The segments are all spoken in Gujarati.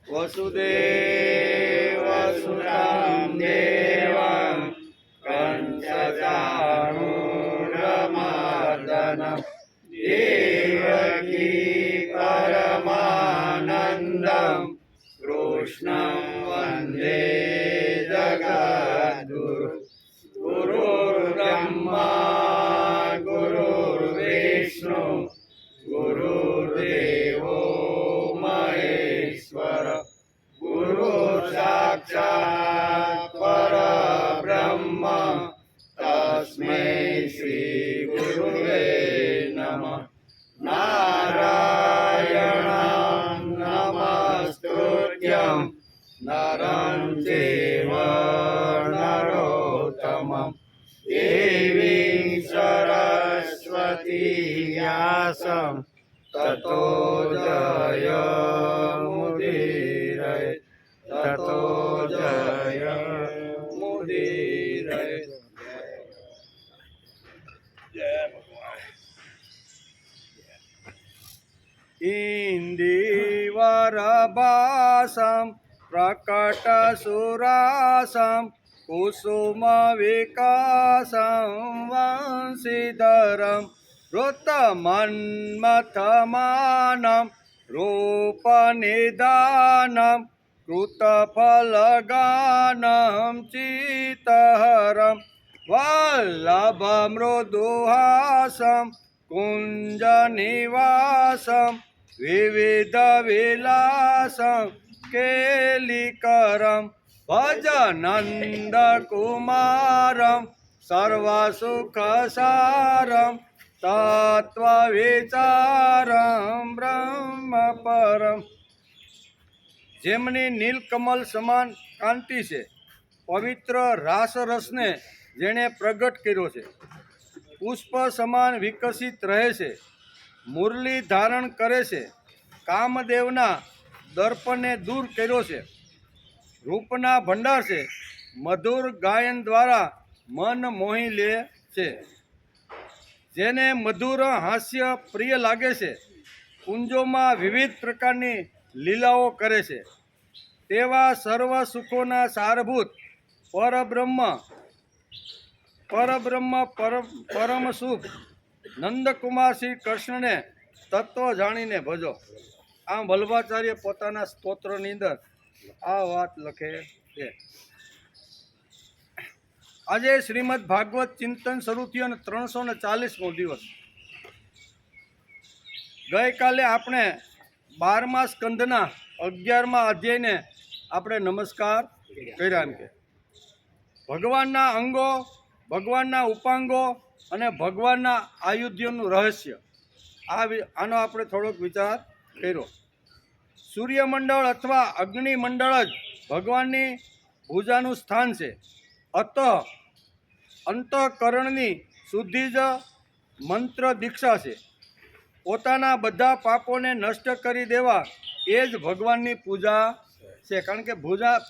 वसुदेवसुतं देवं कंसचाणूरमर्दनं देवकी परमानन्दं कृष्णं वन्दे जगद्गुरुं। गुरुर्ब्रह्मा गुरुर्विष्णु गुरुर्देवो महेश्वर गुरु साक्षात् परब्रह्म तस्मै श्री गुरुवे नमः। नारायणं नमस्कृत्यं नरं चैव नरोत्तमं देवीं सरस्वती व्यासं ततो जयमुदीरये ततो जयमुदीरये। जय भगवान। इन्दीवरभासं प्रकटसुरासं कुसुमविकासं वंशीधरं ऋतमन्मथमानं रूपनिधानं कृतफलगानं चित्तहरं वल्लभमृदुहासं कुञ्जनिवासं विविधविलासं केलिकरं भज नन्दकुमारं सर्वसुखसारं तत्त्वविचारं ब्रह्मपरम्। જેમની નીલકમલ સમાન કાંતિ છે, પવિત્ર રાસરસને જેણે પ્રગટ કર્યો છે, પુષ્પ સમાન વિકસિત રહે છે, મુરલી ધારણ કરે છે, કામદેવના દર્પને દૂર કર્યો છે, રૂપના ભંડાર છે, મધુર ગાયન દ્વારા મન મોહી લે છે, જેને મધુર હાસ્ય પ્રિય લાગે છે, કુંજોમાં વિવિધ પ્રકારની લીલાઓ કરે છે, તેવા સર્વ સુખોના સારભૂત પરમ સુખ નંદકુમાર શ્રી કૃષ્ણને તત્વ જાણીને ભજો। આમ વલ્લભાચાર્ય પોતાના સ્તોત્રની અંદર આ વાત લખે છે। આજે શ્રીમદ ભાગવત ચિંતન શરૂ થયું અને 340મો દિવસ। ગઈકાલે આપણે 12મા સ્કંદના 11મા અધ્યાયને આપણે નમસ્કાર કર્યા એમ કે ભગવાનના અંગો, ભગવાનના ઉપાંગો અને ભગવાનના આયુધ્યનું રહસ્ય આનો આપણે થોડોક વિચાર કર્યો। સૂર્યમંડળ અથવા અગ્નિમંડળ જ ભગવાનની પૂજાનું સ્થાન છે। અંતઃકરણની શુદ્ધિ જ મંત્ર દીક્ષા છે। પોતાના બધા પાપોને નષ્ટ કરી દેવા એ જ ભગવાનની પૂજા છે। કારણ કે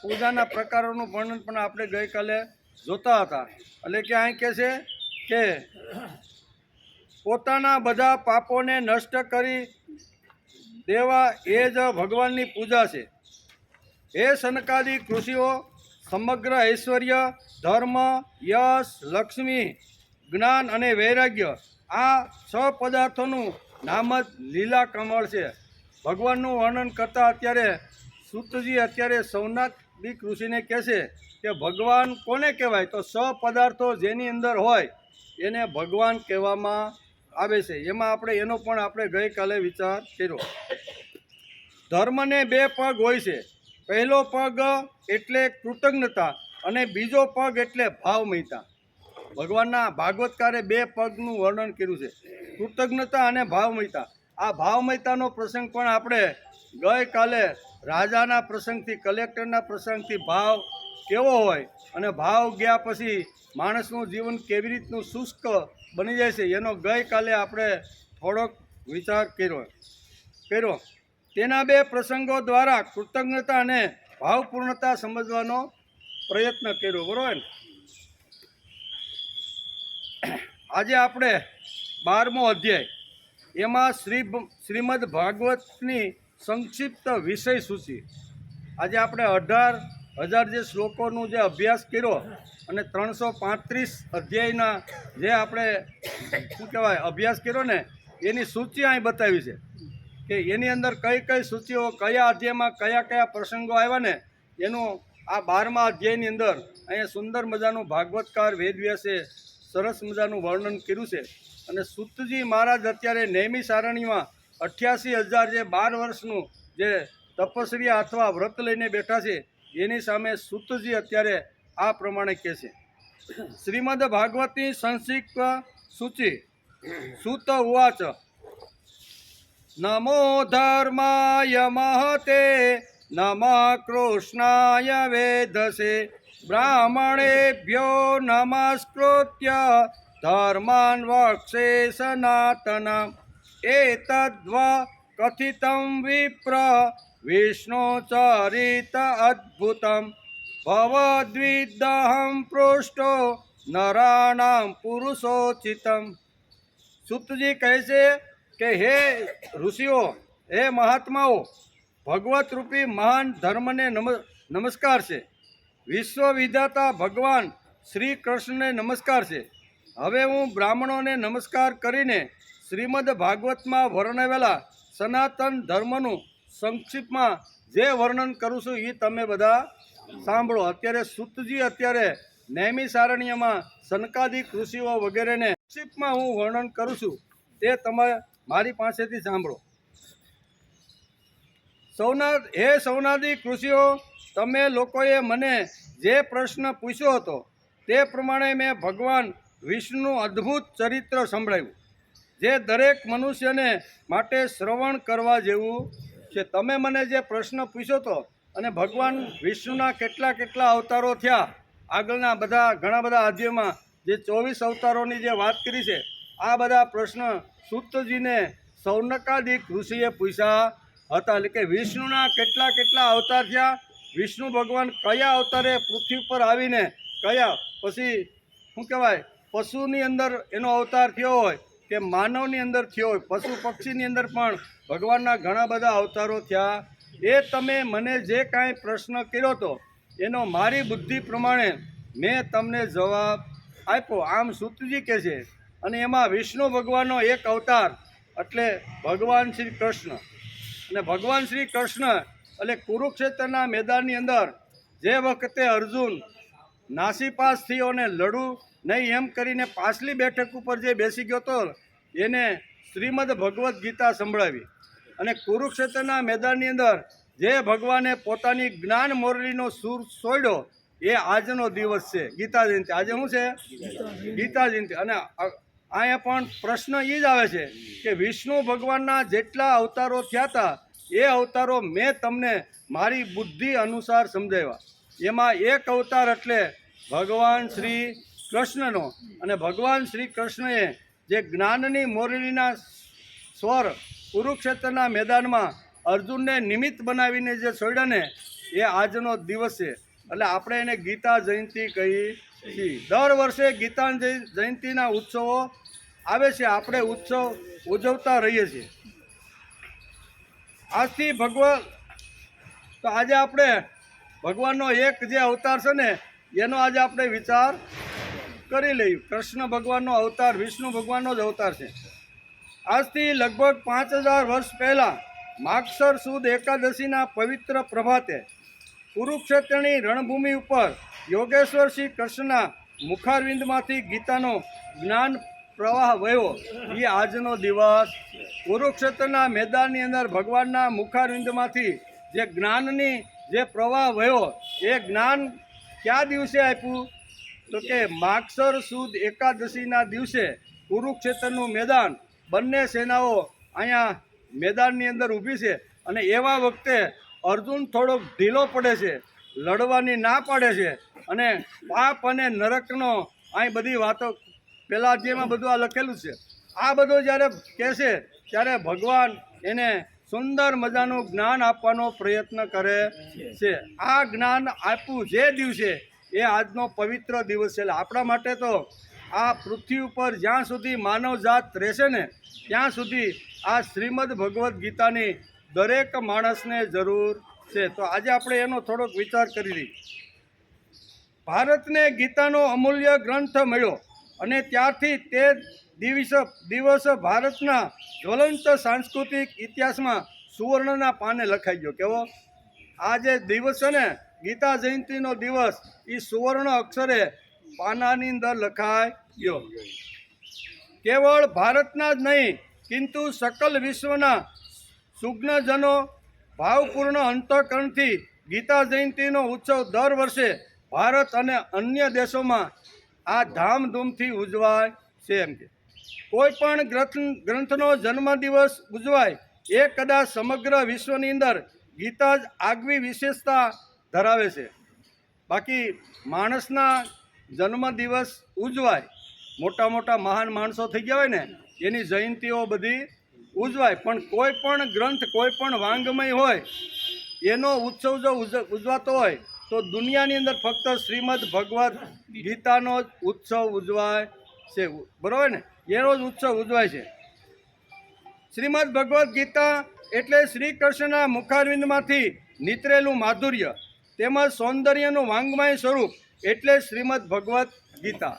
પૂજાના પ્રકારોનું વર્ણન પણ આપણે ગઈકાલે જોતા હતા। એટલે કે અહીં કહે છે કે પોતાના બધા પાપોને નષ્ટ કરી દેવા એ જ ભગવાનની પૂજા છે। હે સનકાદિક ઋષિઓ, સમગ્ર ઐશ્વર્ય, ધર્મ, યશ, લક્ષ્મી, જ્ઞાન અને વૈરાગ્ય આ 6 પદાર્થોનું નામ જ લીલા કમળ છે। ભગવાનનું વર્ણન કરતા અત્યારે સૂતજી અત્યારે સૌનાદિક ઋષિને કહે છે કે ભગવાન કોને કહેવાય? તો 6 પદાર્થો જેની અંદર હોય એને ભગવાન કહેવામાં આવે છે। એમાં આપણે એનો પણ આપણે ગઈકાલે વિચાર કર્યો। ધર્મને 2 પગ હોય છે। પહેલો પગ એટલે કૃતજ્ઞતા અને બીજો પગ એટલે ભાવમયતા। ભગવાનના ભાગવતકારે 2 પગનું વર્ણન કર્યું છે, કૃતજ્ઞતા અને ભાવમયતા। આ ભાવમયતાનો પ્રસંગ પણ આપણે ગઈકાલે રાજાના પ્રસંગથી, કલેક્ટરના પ્રસંગથી ભાવ કેવો હોય અને ભાવ ગયા પછી માણસનું જીવન કેવી રીતનું શુષ્ક બની જાય છે એનો ગઈકાલે આપણે થોડોક વિચાર કર્યો। તેના 2 પ્રસંગો દ્વારા કૃતજ્ઞતા અને ભાવપૂર્ણતા સમજવાનો પ્રયત્ન કર્યો, બરાબર ને? આજે આપણે 12મો અધ્યાય એમાં શ્રીમદ ભાગવતની સંક્ષિપ્ત વિષય સૂચિ આજે આપણે 18,000 જે શ્લોકોનું જે અભ્યાસ કર્યો અને 335 અધ્યાયના જે આપણે શું કહેવાય અભ્યાસ કર્યો ને એની સૂચિ અહીં બતાવી છે કે એની અંદર કઈ કઈ સૂચિઓ કયા અધ્યાયમાં કયા કયા પ્રસંગો આવ્યા ને એનું આ 12મા અધ્યાયની અંદર અહીંયા સુંદર મજાનું ભાગવતકાર વેદવ્યાસે સરસ મજાનું વર્ણન કર્યું છે. અને સૂતજી મહારાજ અત્યારે નેમી સારણીમાં 88,000 જે 12 વર્ષનું જે તપસ્યા અથવા વ્રત લઈને બેઠા છે એની સામે સૂતજી અત્યારે આ પ્રમાણે કહે છે. શ્રીમદ ભાગવતી સંક્ષિપ્ત સૂચિ. સૂત ઉવાચ નમો ધર્માય મહતે નમઃ કૃષ્ણાય વેધસે બ્રાહ્મણેભ્યો નમસ્કૃત્ય ધર્માન વક્ષે સનાતનમ એતદ્વ કથિતં વિપ્ર વિષ્ણુ ચરિત અદ્ભુતમ ભવદ્વિદહં પૃષ્ટો નરાણાં પુરુષોચિતમ. સૂતજી કહે છે કે હે ઋષિઓ, હે મહાત્માઓ, ભગવત રૂપી મહાન ધર્મને નમસ્કાર છે. વિશ્વ વિધાતા ભગવાન શ્રી કૃષ્ણને નમસ્કાર છે. હવે હું બ્રાહ્મણોને નમસ્કાર કરીને શ્રીમદ ભાગવતમાં વર્ણવેલા સનાતન ધર્મનું સંક્ષિપ્તમાં જે વર્ણન કરું છું એ તમે બધા સાંભળો. અત્યારે સૂતજી અત્યારે નૈમી સારણ્યમાં સનકાદિક ઋષિઓ વગેરેને સંક્ષિપ્તમાં હું વર્ણન કરું છું તે તમે મારી પાસેથી સાંભળો. હે સૌનાદિક ઋષિઓ, તમે લોકોએ મને જે પ્રશ્ન પૂછ્યો હતો તે પ્રમાણે મેં ભગવાન વિષ્ણુનું અદ્ભુત ચરિત્ર સંભળાવ્યું જે દરેક મનુષ્યને માટે શ્રવણ કરવા જેવું છે. તમે મને જે પ્રશ્ન પૂછ્યો હતો અને ભગવાન વિષ્ણુના કેટલા કેટલા અવતારો થયા આગળના બધા ઘણા બધા અધ્યાયમાં જે 24 અવતારોની જે વાત કરી છે આ બધા પ્રશ્ન સૂતજીને સૌનકાદિક ઋષિએ પૂછ્યા હતા. એટલે કે વિષ્ણુના કેટલા કેટલા અવતાર થયા, વિષ્ણુ ભગવાન કયા અવતારે પૃથ્વી પર આવીને કયા પછી શું કહેવાય પશુની અંદર એનો અવતાર થયો હોય કે માનવની અંદર થયો હોય, પશુ પક્ષીની અંદર પણ ભગવાનના ઘણા બધા અવતારો થયા. એ તમે મને જે કાંઈ પ્રશ્ન કર્યો હતો એનો મારી બુદ્ધિ પ્રમાણે મેં તમને જવાબ આપ્યો. આમ સૂતજી કહે છે. અને એમાં વિષ્ણુ ભગવાનનો એક અવતાર એટલે ભગવાન શ્રી કૃષ્ણ. અને ભગવાન શ્રી કૃષ્ણ એટલે કુરુક્ષેત્રના મેદાનની અંદર જે વખતે અર્જુન નાસીપાસ થયો અને લડું નહીં એમ કરીને પાછલી બેઠક ઉપર જે બેસી ગયો હતો એને શ્રીમદ ભગવદ્ ગીતા સંભળાવી. અને કુરુક્ષેત્રના મેદાનની અંદર જે ભગવાને પોતાની જ્ઞાન મોરલીનો સૂર છોડ્યો એ આજનો દિવસ છે, ગીતા જયંતિ. આજે શું છે? ગીતા જયંતિ. અને અહીંયા પણ પ્રશ્ન એ જ આવે છે કે વિષ્ણુ ભગવાનના જેટલા અવતારો થયા હતા એ અવતારો મેં તમને મારી બુદ્ધિ અનુસાર સમજાવ્યા. એમાં એક અવતાર એટલે ભગવાન શ્રી કૃષ્ણનો. અને ભગવાન શ્રી કૃષ્ણએ જે જ્ઞાનની મોરલીના સ્વર કુરુક્ષેત્રના મેદાનમાં અર્જુનને નિમિત્ત બનાવીને જે છોડ્યા ને એ આજનો દિવસ છે. એટલે આપણે એને ગીતા જયંતિ કહીએ છીએ. દર વર્ષે ગીતા જયંતિના ઉત્સવો આવે છે, આપણે ઉત્સવ ઉજવતા રહીએ છીએ. આજથી તો આજે આપણે ભગવાનનો એક જે અવતાર છે ને એનો આજે આપણે વિચાર કરી લઈએ. કૃષ્ણ ભગવાનનો અવતાર વિષ્ણુ ભગવાનનો જ અવતાર છે. આજથી લગભગ 5,000 વર્ષ પહેલાં માગસર સુદ એકાદશીના પવિત્ર પ્રભાતે કુરુક્ષેત્રની રણભૂમિ ઉપર યોગેશ્વર શ્રી કૃષ્ણના મુખારવિંદમાંથી ગીતાનો જ્ઞાન પ્રવાહ વહ્યો. એ આજનો દિવસ. કુરુક્ષેત્રના મેદાનની અંદર ભગવાનના મુખારવિંદમાંથી જે જ્ઞાનની જે પ્રવાહ વહ્યો એ જ્ઞાન કયા દિવસે આપ્યું તો કે માગસર સુદ એકાદશીના દિવસે કુરુક્ષેત્રનું મેદાન બંને સેનાઓ અહીંયા મેદાનની અંદર ઊભી છે. અને એવા વખતે અર્જુન થોડોક ઢીલો પડે છે, લડવાની ના પાડે છે. અને પાપ અને નરકનો અહીં બધી વાતો પહેલાં અધ્યાયમાં બધું આ લખેલું છે. આ બધું જ્યારે કહેશે ત્યારે ભગવાન એને સુંદર મજાનું જ્ઞાન આપવાનો પ્રયત્ન કરે છે. આ જ્ઞાન આપવું જે દિવસે એ આજનો પવિત્ર દિવસ છે. એટલે આપણા માટે તો આ પૃથ્વી ઉપર જ્યાં સુધી માનવજાત રહેશે ને ત્યાં સુધી આ શ્રીમદ ભગવદ્ ગીતાની દરેક માણસને જરૂર છે. તો આજે આપણે એનો થોડોક વિચાર કરી લઈએ. ભારતને ગીતાનો અમૂલ્ય ગ્રંથ મળ્યો અને ત્યારથી તે દિવસ ભારતના જ્વલંત સાંસ્કૃતિક ઇતિહાસમાં સુવર્ણના પાને લખાઈ ગયો. કેવો આ જે દિવસ છે ને, ગીતા જયંતિનો દિવસ, એ સુવર્ણ અક્ષરે પાનાની અંદર લખાઈ ગયો. કેવળ ભારતના જ નહીં, કિંતુ સકલ વિશ્વના સુજ્ઞજનો ભાવપૂર્ણ અંતઃકરણથી ગીતા જયંતિનો ઉત્સવ દર વર્ષે ભારત અને અન્ય દેશોમાં આ ધામધૂમથી ઉજવાય છે. એમ કે કોઈ પણ ગ્રંથનો જન્મદિવસ ઉજવાય એ કદાચ સમગ્ર વિશ્વની અંદર ગીતા જ આગવી વિશેષતા ધરાવે છે. બાકી માણસના જન્મદિવસ ઉજવાય, મોટા મોટા મહાન માણસો થઈ ગયા હોય ને, એની જયંતીઓ બધી ઉજવાય, પણ કોઈ પણ ગ્રંથ, કોઈ પણ વાંગમય હોય એનો ઉત્સવ જો ઉજવાતો હોય તો દુનિયાની અંદર ફક્ત શ્રીમદ ભગવદ્ ગીતાનો જ ઉત્સવ ઉજવાય છે. બરાબર ને? એનો જ ઉત્સવ ઉજવાય છે. શ્રીમદ ભગવદ્ ગીતા એટલે શ્રી કૃષ્ણના મુખારવિંદમાંથી નીતરેલું માધુર્ય તેમજ સૌંદર્યનું વાંગમય સ્વરૂપ એટલે શ્રીમદ ભગવદ્ ગીતા.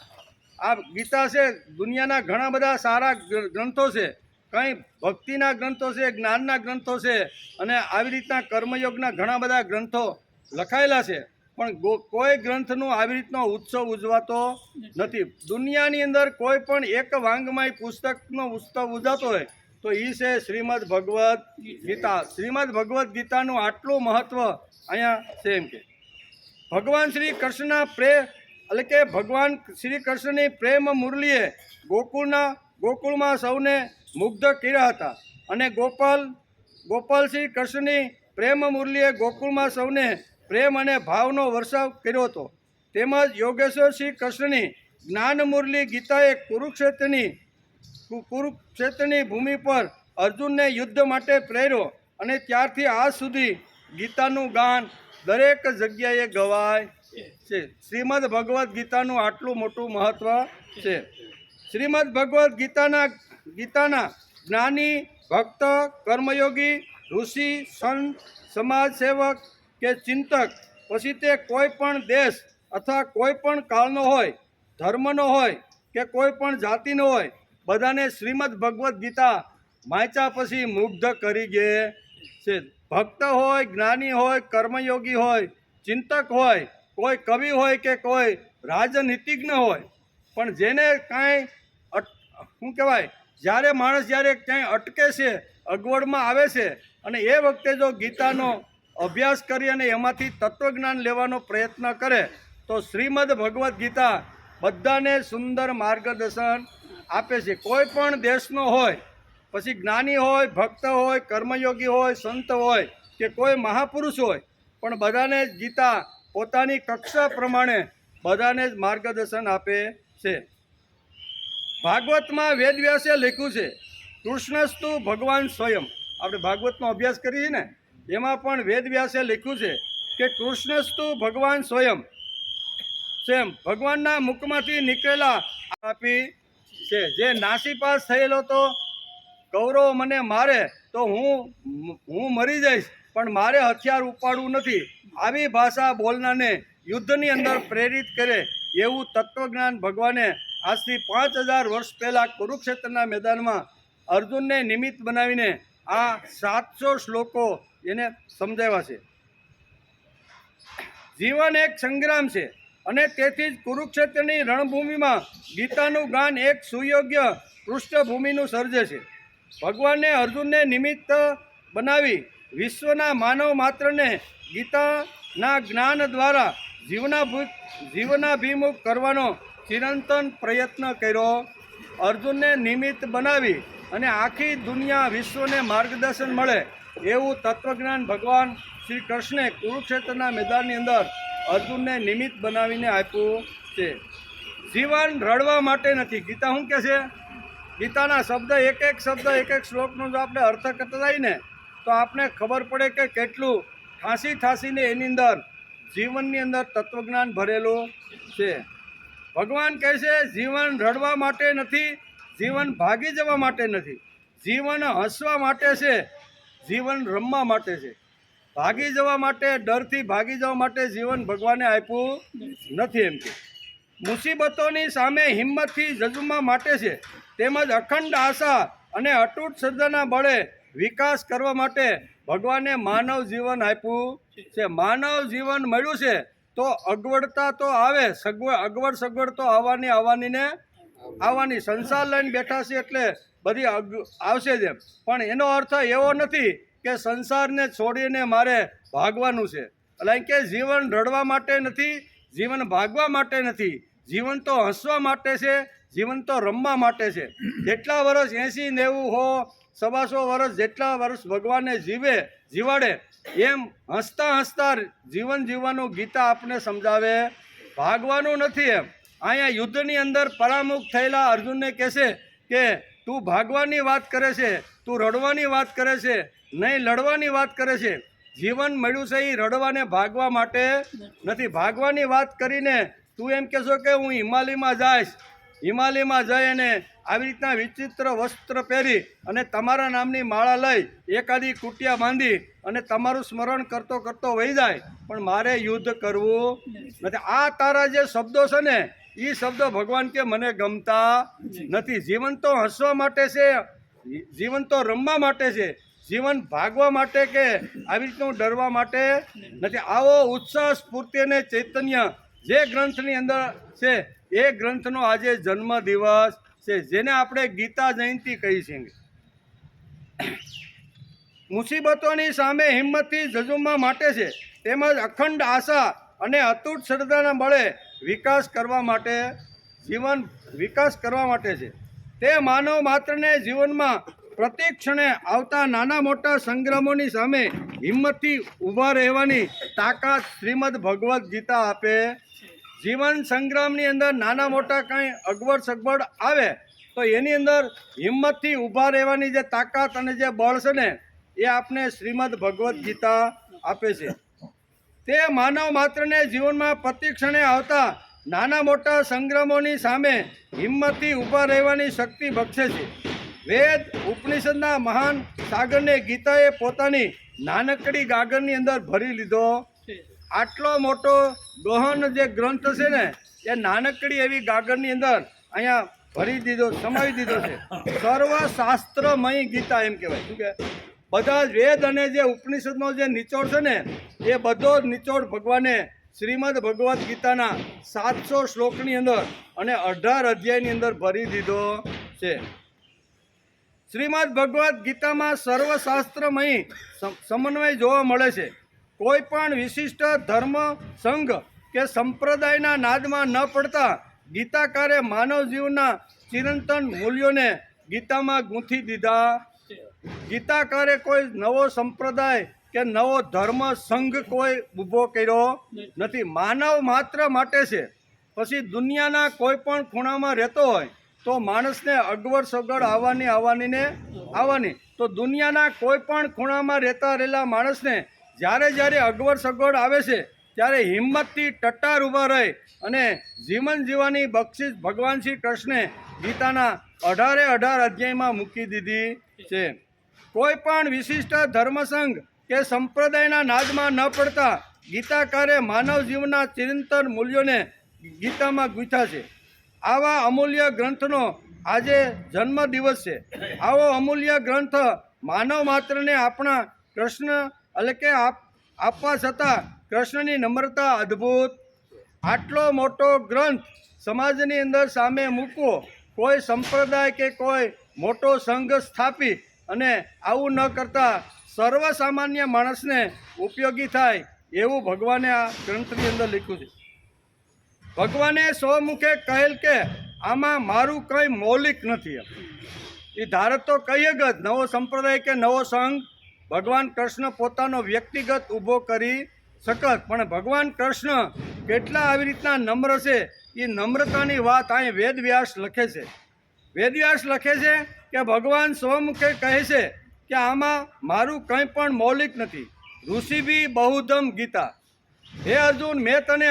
આ ગીતા છે, દુનિયાના ઘણા બધા સારા ગ્રંથો છે, કંઈ ભક્તિના ગ્રંથો છે, જ્ઞાનના ગ્રંથો છે, અને આવી રીતના કર્મયોગના ઘણા બધા ગ્રંથો લખાયેલા છે, પણ કોઈ ગ્રંથનું આવી રીતનો ઉત્સવ ઉજવાતો નથી. દુનિયાની અંદર કોઈ પણ એક વાંગમય પુસ્તકનો ઉત્સવ ઉજવાતો હોય તો એ છે શ્રીમદ ભગવદ્ ગીતા. શ્રીમદ ભગવદ્ ગીતાનું આટલું મહત્ત્વ અહીંયા છે. એમ કે ભગવાન શ્રી કૃષ્ણના પ્રેમ, એટલે કે ભગવાન શ્રી કૃષ્ણની પ્રેમ મુરલીએ ગોકુળમાં સૌને મુગ્ધ કર્યા હતા, અને ગોપાલ શ્રી કૃષ્ણની પ્રેમ મુરલીએ ગોકુળમાં સૌને પ્રેમ અને ભાવનો વર્ષાવ કર્યો હતો. તેમજ યોગેશ્વર શ્રી કૃષ્ણની જ્ઞાન મુરલી ગીતાએ કુરુક્ષેત્રની ભૂમિ પર અર્જુનને યુદ્ધ માટે પ્રેર્યો, અને ત્યારથી આજ સુધી ગીતાનું ગાન દરેક જગ્યાએ ગવાય છે. શ્રીમદ ભગવદ્ ગીતાનું આટલું મોટું મહત્ત્વ છે. શ્રીમદ ભગવદ્ ગીતાના જ્ઞાની, ભક્ત, કર્મયોગી, ઋષિ, સંત, સમાજ સેવક કે ચિંતક, પછી તે કોઈ પણ દેશ અથવા કોઈ પણ કાળનો હોય, ધર્મનો હોય કે કોઈ પણ જાતિનો હોય, બધાને શ્રીમદ ભગવદ્ ગીતા વાંચ્યા પછી મુગ્ધ કરી દે છે. ભક્ત હોય, જ્ઞાની હોય, કર્મયોગી હોય, ચિંતક હોય, કોઈ કવિ હોય કે કોઈ રાજનીતિજ્ઞ હોય, પણ જેને કાંઈ શું કહેવાય, જ્યારે માણસ ક્યાંય અટકે છે, અગવડમાં આવે છે, અને એ વખતે જો ગીતાનો અભ્યાસ કરી અને એમાંથી તત્વજ્ઞાન લેવાનો પ્રયત્ન કરે તો શ્રીમદ ભગવદ્ ગીતા બધાને સુંદર માર્ગદર્શન આપે છે. કોઈ પણ દેશનો હોય, પછી જ્ઞાની હોય, ભક્ત હોય, કર્મયોગી હોય, સંત હોય કે કોઈ મહાપુરુષ હોય, પણ બધાને જ ગીતા પોતાની કક્ષા પ્રમાણે બધાને જ માર્ગદર્શન આપે છે. ભાગવતમાં વેદવ્યાસે લખ્યું છે, કૃષ્ણસ્તુ ભગવાન સ્વયં. આપણે ભાગવતનો અભ્યાસ કરીએ ને, એમાં પણ વેદવ્યાસે લખ્યું છે કે કૃષ્ણસ્તુ ભગવાન સ્વયં, ભગવાનના મુખમાંથી નીકળેલા આપી છે. જે નાસીપાસ થયેલો તો કૌરવ મને મારે તો હું મરી જઈશ, પણ મારે હથિયાર ઉપાડવું નથી, આવી ભાષા બોલનારને યુદ્ધની અંદર પ્રેરિત કરે એવું તત્વજ્ઞાન ભગવાને આજથી 5000 વર્ષ પહેલાં કુરુક્ષેત્રના મેદાનમાં અર્જુનને નિમિત્ત બનાવીને આ 700 શ્લોકો એને સમજાવ્યા છે. જીવન એક સંગ્રામ છે, અને તેથી જ કુરુક્ષેત્રની રણભૂમિમાં ગીતાનું ગાન એક સુયોગ્ય પૃષ્ઠભૂમિનું સર્જે છે. ભગવાને અર્જુનને નિમિત્ત બનાવી વિશ્વના માનવ માત્રને ગીતાના જ્ઞાન દ્વારા જીવનાભિમુખ કરવાનો ચિરંતન પ્રયત્ન કર્યો. અર્જુનને નિમિત્ત બનાવી અને આખી દુનિયા, વિશ્વને માર્ગદર્શન મળે એવું તત્વજ્ઞાન ભગવાન શ્રી કૃષ્ણે કુરુક્ષેત્રના મેદાનની અંદર અર્જુનને નિમિત્ત બનાવીને આપ્યું છે. જીવન રડવા માટે નથી. ગીતા શું કહે છે? ગીતાના શબ્દ, એક એક શબ્દ, એક એક શ્લોકનો જો આપણે અર્થ કરતા જાય ને તો આપણે ખબર પડે કે કેટલું ઠાંસીને એની અંદર જીવનની અંદર તત્વજ્ઞાન ભરેલું છે. ભગવાન કહે છે, જીવન રડવા માટે નથી, જીવન ભાગી જવા માટે નથી, જીવન હસવા માટે છે, જીવન રમવા માટે છે. ભાગી જવા માટે, ડરથી ભાગી જવા માટે જીવન ભગવાને આપ્યું નથી. એમ કે મુસીબતોની સામે હિંમતથી ઝઝુમવા માટે છે, તેમજ અખંડ આશા અને અતૂટ શ્રદ્ધાના બળે વિકાસ કરવા માટે ભગવાને માનવ જીવન આપ્યું છે. માનવ જીવન મળ્યું છે તો અગવડતા તો આવે, સગવડ તો આવવાની. સંસાર લઈને બેઠા છે એટલે બધી આવશે જ એમ, પણ એનો અર્થ એવો નથી કે સંસારને છોડીને મારે ભાગવાનું છે. એટલે કે જીવન રડવા માટે નથી, જીવન ભાગવા માટે નથી, જીવન તો હસવા માટે છે, જીવન તો રમવા માટે છે. જેટલા વર્ષ 80, 90, 100, 125 વર્ષ જેટલા વર્ષ ભગવાને જીવાડે એમ હસતા હસતા જીવન જીવવાનું ગીતા આપને સમજાવે, ભાગવાનું નથી. એમ અહીંયા યુદ્ધની અંદર પરામુખ થયેલા અર્જુનને કહેશે કે તું ભાગવાની વાત કરે છે, તું રડવાની વાત કરે છે, નહીં લડવાની વાત કરે છે. જીવન મળ્યું છે એ રડવાને ભાગવા માટે નથી. ભાગવાની વાત કરીને તું એમ કહેશો કે હું હિમાલયમાં જઈશ, હિમાલયમાં જઈ અને આવી રીતના વિચિત્ર વસ્ત્ર પહેરી અને તમારા નામની માળા લઈ એકાદી કુટિયા બાંધી અને તમારું સ્મરણ કરતો કરતો વહી જાય, પણ મારે યુદ્ધ કરવું નથી. આ તારા જે શબ્દો છે ને એ શબ્દો ભગવાન કે મને ગમતા નથી. જીવન તો હસવા માટે છે, જીવન તો રમવા માટે છે, જીવન ભાગવા માટે કે આવી રીતનું ડરવા માટે નથી. આવો ઉત્સાહ, સ્ફૂર્તિ અને ચૈતન્ય જે ગ્રંથની અંદર છે એ ગ્રંથનો આજે જન્મ દિવસ છે, જેને આપણે ગીતા જયંતિ કહી છીએ. મુસીબતોની સામે હિંમતથી ઝઝુમવા માટે છે, તેમજ અખંડ આશા અને અતૂટ શ્રદ્ધાના બળે વિકાસ કરવા માટે છે. તે માનવ માત્રને જીવનમાં પ્રત્યેક ક્ષણે આવતા નાના મોટા સંગ્રામોની સામે હિંમતથી ઊભા રહેવાની તાકાત શ્રીમદ ભગવદ્ ગીતા આપે. જીવન સંગ્રામની અંદર નાના મોટા કંઈ અગવડ સગવડ આવે તો એની અંદર હિંમતથી ઊભા રહેવાની જે તાકાત અને જે બળ છે ને એ આપને શ્રીમદ ભગવદ્ ગીતા આપે છે. તે માનવ માત્રને જીવનમાં પ્રતિ ક્ષણે આવતા નાના મોટા સંગ્રામોની સામે હિંમતથી ઊભા રહેવાની શક્તિ બક્ષે છે. વેદ ઉપનિષદના મહાન સાગરને ગીતાએ પોતાની નાનકડી ગાગરની અંદર ભરી લીધો. આટલો મોટો ગહન જે ગ્રંથ છે ને એ નાનકડી એવી ગાગરની અંદર અહીંયા ભરી દીધો, સમાવી દીધો છે. સર્વશાસ્ત્રમય ગીતા એમ કહેવાય. શું કે બધા જ વેદ અને જે ઉપનિષદનો જે નિચોડ છે ને એ બધો જ નિચોડ ભગવાને શ્રીમદ ભગવદ્ ગીતાના 700 શ્લોકની અંદર અને 18 અધ્યાયની અંદર ભરી દીધો છે. શ્રીમદ ભગવદ્ ગીતામાં સર્વશાસ્ત્રમય સમન્વય જોવા મળે છે. કોઈ પણ વિશિષ્ટ ધર્મ, સંઘ કે સંપ્રદાયના નાદમાં ન પડતા ગીતાકારે માનવ જીવનના ચિરંતન મૂલ્યોને ગીતામાં ગૂંથી દીધા. ગીતાકારે કોઈ નવો સંપ્રદાય કે નવો ધર્મ સંઘ કોઈ ઊભો કર્યો નથી. માનવ માત્ર માટે છે. પછી દુનિયાના કોઈ પણ ખૂણામાં રહેતો હોય તો માણસને અગવડ સગવડ આવવાની. તો દુનિયાના કોઈ પણ ખૂણામાં રહેલા માણસને જ્યારે અગવડ સગવડ આવે છે ત્યારે હિંમતથી ટટ્ટાર ઊભા રહી અને જીવન જીવવાની બક્ષિસ ભગવાન શ્રી કૃષ્ણે ગીતાના 18 અધ્યાયમાં મૂકી દીધી છે. કોઈ પણ વિશિષ્ટ ધર્મસંઘ કે સંપ્રદાયના નાદમાં ન પડતા ગીતાકારે માનવ જીવનના ચિરંતન મૂલ્યોને ગીતામાં ગૂંથ્યા છે. આવા અમૂલ્ય ગ્રંથનો આજે જન્મ દિવસ છે. આવો અમૂલ્ય ગ્રંથ માનવ માત્રને આપણા કૃષ્ણ એટલે કે આપવા છતાં કૃષ્ણની નમ્રતા અદ્ભુત. આટલો મોટો ગ્રંથ સમાજની અંદર સામે મૂકવો, કોઈ સંપ્રદાય કે કોઈ મોટો સંઘ સ્થાપી અને આવું ન કરતા સર્વસામાન્ય માણસને ઉપયોગી થાય એવું ભગવાને આ ગ્રંથની અંદર લખ્યું છે. ભગવાને સ્વમુખે કહેલ કે આમાં મારું કંઈ મૌલિક નથી. એ ધારત તો કહીએ જ નવો સંપ્રદાય કે નવો સંઘ ભગવાન કૃષ્ણ પોતાનો વ્યક્તિગત ઊભો કરી શકત, પણ ભગવાન કૃષ્ણ કેટલા આવી રીતના નમ્ર છે. એ નમ્રતાની વાત અહીં વેદવ્યાસ લખે છે. વેદવ્યાસ લખે છે કે ભગવાન સ્વમુખે કહે છે કે આમાં મારું કંઈ પણ મૌલિક નથી. ઋષિભી બહુધમ ગીતા. હે અર્જુન, મેં તને